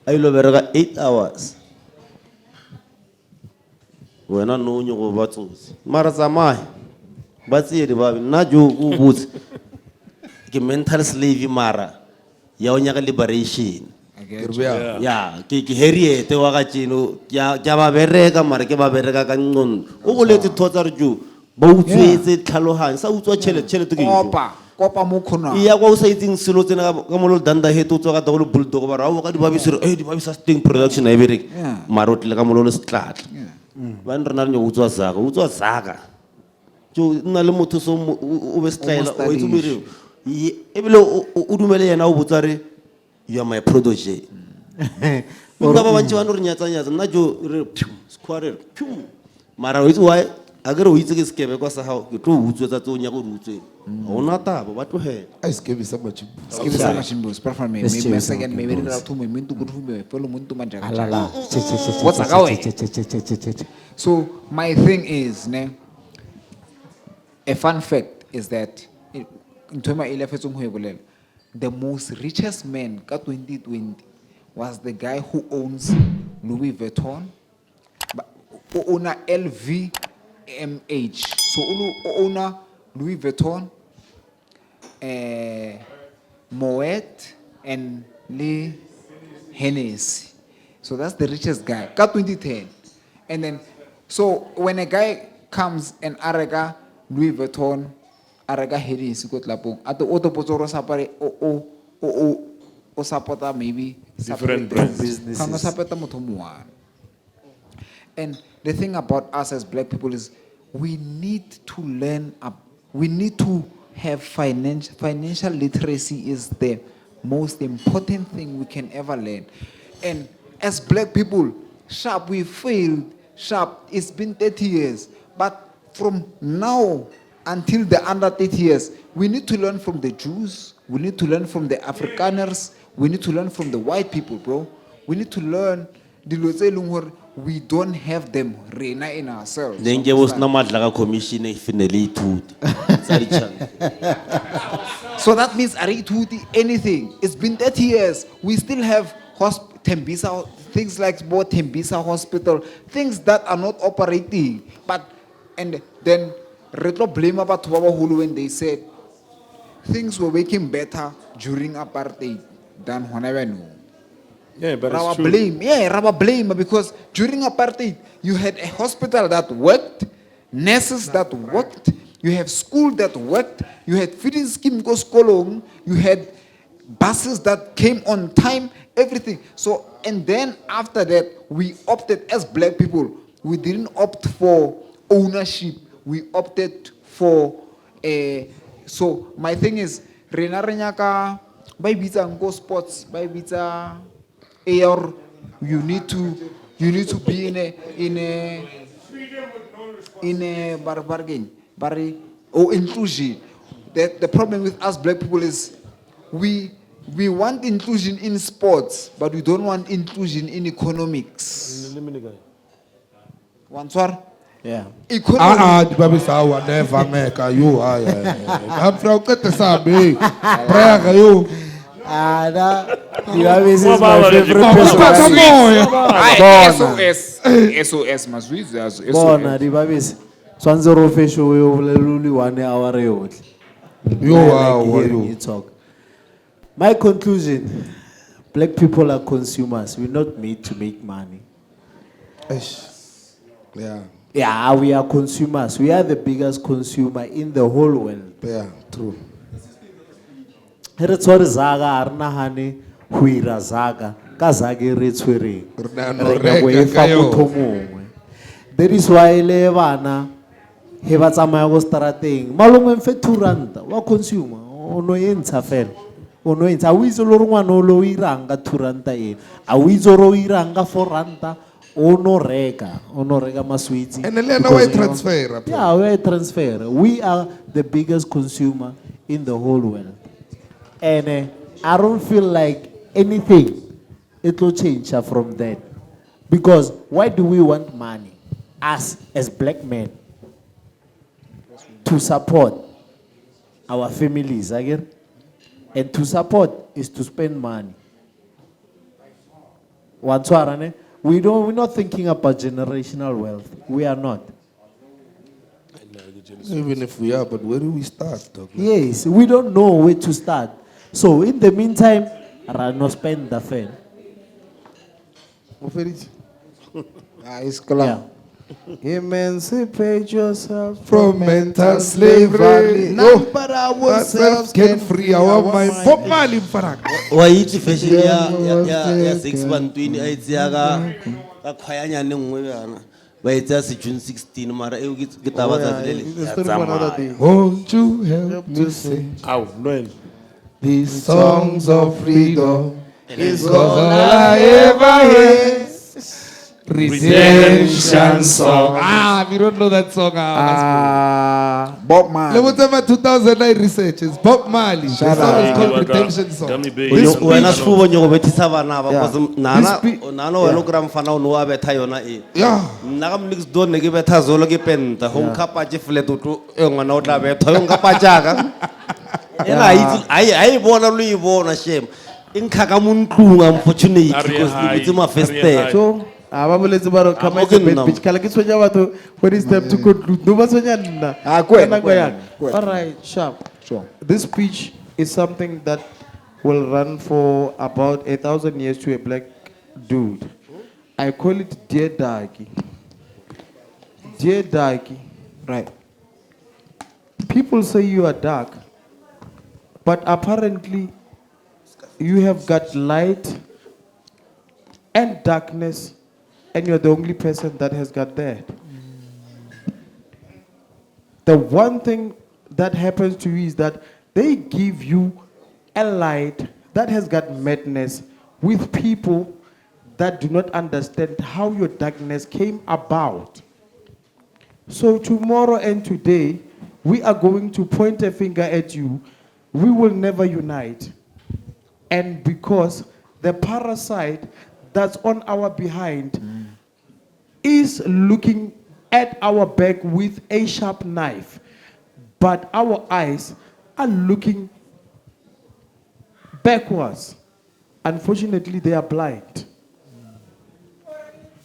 a ilo bereka 8 hours wena no nyo go batsotsi mara tsamaya ba tsiedi ba nna jo go botse ke mental slave mara ya o nyaka liberation. I get Ke you. re bjang? Ya, ke Harriet wa ga tsheno, ke ba bereka mara ke ba bereka ka nqondo. O boletse thotsa re jo, ba utswetse tlhaloganyo, sa utswa tšhelete ke eng? Kopa mo khona. Iya kwa o sa itseng selo tsena ka mo lo danda he to tswa ka tagolo bulldog ba ra o ka di babisi re di babisa sting production a bereke. Yeah. Mara o tle ka mo lo setlatla. Ba nna re utswa zaka. Jo nna le motho so o be style o itse mere. Ebile o dumele yena o botsa re you are my protege. Ba bantsi ba no re nyatsa nna jo re square mara o itse why a ke re o itse ke Sgebi kwa sa hao ke tlo utswetsa tse o nya go di utsweng ga o na taba ba tlogela Ai, Sgebi sa machimbo. Sgebi sa machimbo, prefer me. Maybe second, maybe ra thu me mintu go thu me felo muntu manja. Alala. What's that way? So my thing is, ne, a fun fact is that in Toma the most richest man ka 2020 was the guy who owns Louis Vuitton, who owns LVMH. So who owns Louis Vuitton, Moet, and Lee Hennessy. So that's the richest guy. Ka 2010. And then, so when a guy comes and arega Louis Vuitton, arega Hennessy got lapong, at the auto potoro sapare o sapota maybe Different businesses. Kanga sapota motomuan. And the thing about us as black people is we need to learn up. We need to have financial literacy is the most important thing we can ever learn. And as black people, sharp, we failed. Sharp, it's been 30 years. But from now until the under 30 years, we need to learn from the Jews. We need to learn from the Afrikaners. We need to learn from the white people, bro. We need to learn we don't have them reina in ourselves. nenge was na madla ka commission e finally ituti So that means anything. It's been 30 years. We still have Tembisa, things like Tembisa Hospital, things that are not operating. And then retro blame about Hulu when they said things were working better during apartheid than whenever knew. Yeah, but it's Rubber true. blame. Yeah, rubber blame because during apartheid you had a hospital that worked, nurses that worked, you have school that worked, you had feeding scheme goes kolong, you had buses that came on time, everything. So and then after that we opted as black people, we didn't opt for ownership, we opted for a. So my thing is rena renyaka by visa go sports by visa. Or you need to be in a bargain, or inclusion. The problem with us black people is we want inclusion in sports, but we don't want inclusion in economics. One swar? Yeah. Economics. Di babisa wa never make you. I'm from Katasabi. Praga you. You always is my favorite person. SOS Mazwiz. Bona di babis. Swanzo ro fesho we uleluli 1 hour yotle. You I are like hearing you talk. My conclusion, black people are consumers. We're not made to make money. Yeah. Yeah, we are consumers. We are the biggest consumer in the whole world. Yeah, true. Re tsore zaga arna hane huira zaga ka zage re tswere that is why le bana he ba tsamaya go strateng malome mfe 2 ranta wa consumer ono entsha fela ono entsha o itse lo rengwana o lo iranga 2 ranta ena a o itse ro iranga 4 ranta ono reka maswitsi And then why transfer? yeah we transfer we are the biggest consumer in the whole world. And I don't feel like anything, it will change from that. Because why do we want money? Us as black men. To support our families again. And to support is to spend money. We're not thinking about generational wealth. We are not. Even if we are, but where do we start? Yes, we don't know where to start. So in the meantime, Ra no spend the fan. It's clear. Emancipate yourself From mental slavery. None but Ourselves ourselves can free our mind. Bob Marley mfaraka. wa itse fashion ya 612 a itse ya ka khwayanya ne nngwe bana ba itse ya se June 16 mara e ke taba tsa le Won't you help me sing Aw, Noel. these songs of freedom? It's all I ever hear. Redemption song. We don't know that song. Bob Marley. Let me tell my 2009 research. It's Bob Marley. The song is called Redemption Song. wena Sfuba nyo bethisa bana ba because nana wena kra mfana o no wa betha yona e Yeah. nna ka mnix don ne ke betha zolo ke penta ho nkapa tse flat o e ngwana o tla betha yo nkapa jaka ena ai bona lo e bona shem inkha ka muntlung unfortunately because it's my first day so ba boletse ba re come Okay, to bed no. bitch kala ke tsonya batho when it's time to conclude no ba tsonya nna all right sharp Sure. this speech is something that will run for about 1,000 years to a black dude. I call it Dear Dagi. Dear Dagi. Right. People say you are dark, but apparently you have got light and darkness, and you're the only person that has got that. The one thing that happens to you is that they give you a light that has got madness with people that do not understand how your darkness came about. So tomorrow and today, we are going to point a finger at you. We will never unite. And because the parasite that's on our behind is looking at our back with a sharp knife, but our eyes are looking backwards. Unfortunately, they are blind.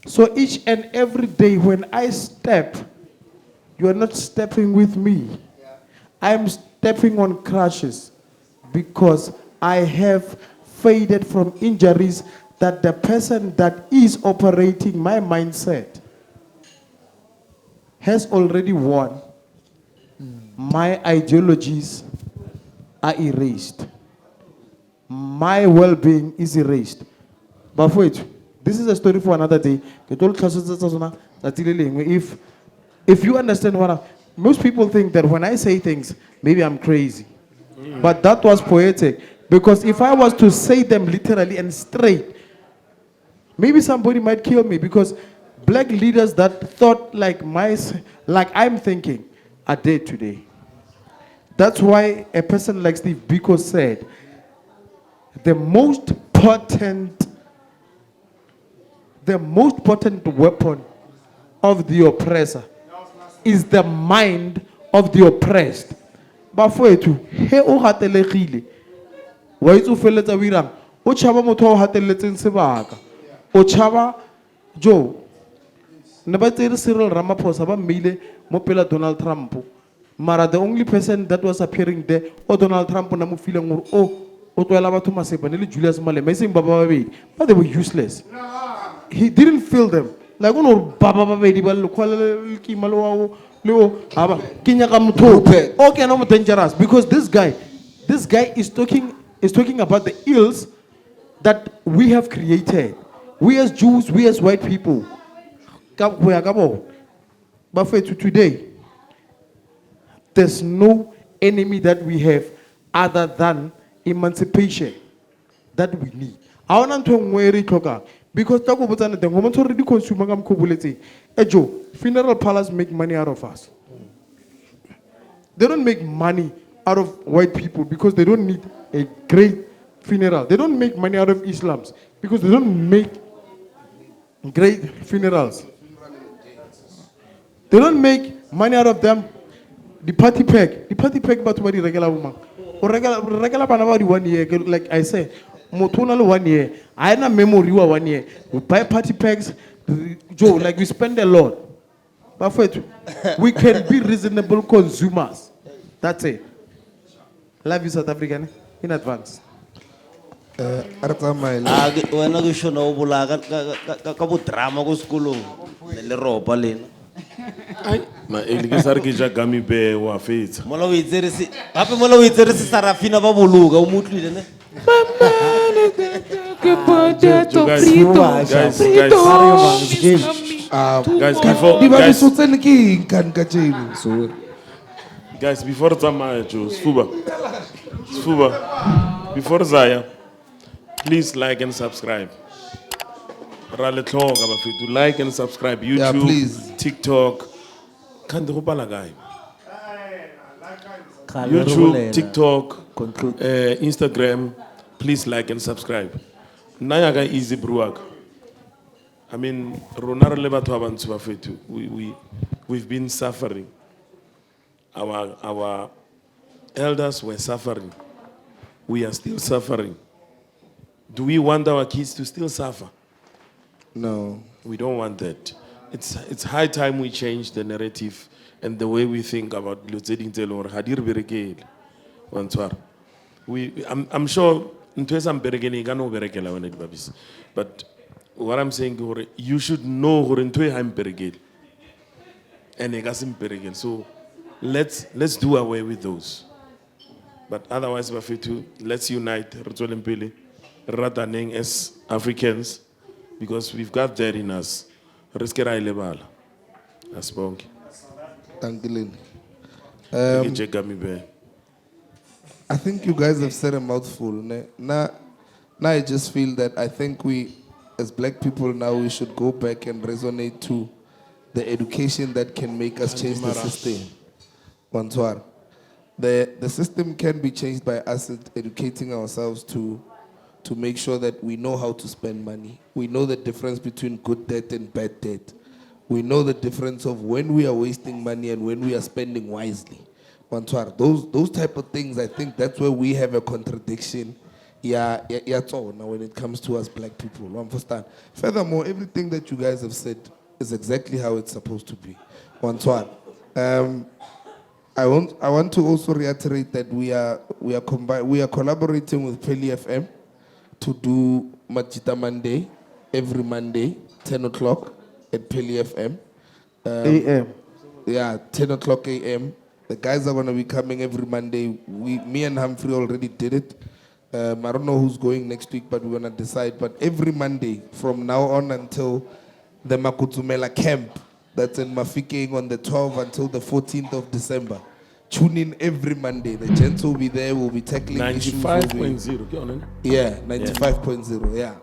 So each and every day when I step, you are not stepping with me. I am stepping on crutches because I have faded from injuries that the person that is operating my mindset has already won. My ideologies are erased. My well-being is erased. But wait, this is a story for another day. If you understand most people think that when I say things, maybe I'm crazy. But that was poetic. Because if I was to say them literally and straight, maybe somebody might kill me because black leaders that thought like I'm thinking are dead today. That's why a person like Steve Biko said, the most potent weapon of the oppressor is the mind of the oppressed. Bafwetu, he o hatelegile. Wa itse o feletsa o irang, o tshaba motho o hateletseng sebaka. O tshaba jo. Ne ba tsere Cyril Ramaphosa ba mmile mo pela Donald Trump. Mara the only person that was appearing there o Donald Trump na mo feeling gore o tloela batho masepa ne le Julius Malema e seng ba babedi, but they were useless. He didn't feel them. Like ono baba babedi ba le khwala ki malo le aba kinya ka motho okay no more dangerous because this guy is talking about the ills that we have created, we as Jews, we as white people. But for today, there's no enemy that we have other than emancipation that we need. I want to worry because the moment already consumer funeral parlors make money out of us. They don't make money out of white people because they don't need a great funeral. They don't make money out of Islams because they don't make great funerals. They don't make money out of them. The party pack, but what the regular woman. Or regular banana 1 year, like I said, motonal 1 year. I had a memory 1 year. We buy party packs, Joe, like we spend a lot. But we can be reasonable consumers. That's it. Love you, South African, in advance. a re tsamaye le- Ah, wena ke shona o bola ka bo drama ko sekolong le ropa lena Ma ke sa re ke ja gummy bear wa fetsa. mola o itse re se gape mola o itse re se Sarafina ba boloka o motlwile ne Guys, before di ba guys, so tsene ke eng kan ka tjeno guys, before tsamaya Joe, Sfuba, before Zaya, please like and subscribe. Rale tlhoka bafethu, like and subscribe. YouTube, please. TikTok. Can't go pala guy. Kgale re YouTube, bolela. TikTok, Conclude. Instagram. Please like and subscribe. Naya ga easy bruak. I mean, Ronar lebatwa bantu bafethu. We've been suffering. Our elders were suffering. We are still suffering. Do we want our kids to still suffer? no We don't want that. It's high time we change the narrative and the way we think about Lutzedin Telor. Hadir Berekele. I'm sure Ntwesa Berekele gano Berekela when it babis. But what I'm saying, you should know who Ntwe I'm Berekele. And Egasim Berekele. So let's do away with those. But otherwise, Bafetu, let's unite Rutolempele, Rataneng as Africans, because we've got that in us. Riskera ilebala. Asbongi. thank you Lynn. I think you guys have said a mouthful. Now I just feel that I think we, as black people now, we should go back and resonate to the education that can make us change the system. Bonsoir. The system can be changed by us educating ourselves to make sure that we know how to spend money. We know the difference between good debt and bad debt. We know the difference of when we are wasting money and when we are spending wisely. Bonsoir. Those type of things, I think that's where we have a contradiction. Yeah, when it comes to us black people. You understand? Furthermore, everything that you guys have said is exactly how it's supposed to be. Bonsoir. I want to also reiterate that we are collaborating with Peli FM to do Majita Monday every Monday, 10 o'clock at Peli FM. AM. Yeah, 10 o'clock a.m. The guys are going to be coming every Monday. Me and Humphrey already did it. I don't know who's going next week, but we're going to decide. But every Monday from now on until the Makutumela camp, that's in Mafikeng on the 12th until the 14th of December. Tune in every Monday. The gents will be there. We'll be tackling issues. 95.0. Yeah, 95.0. Yeah.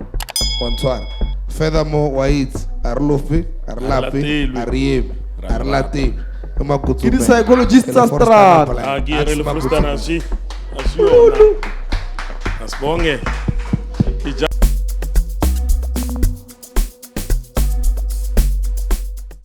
Bonsoir. Furthermore, wait, Arlofe, Arlape, Ariem, Arlate, Ke di psychologist tsa strata. Agire le frustana si. Asibonge.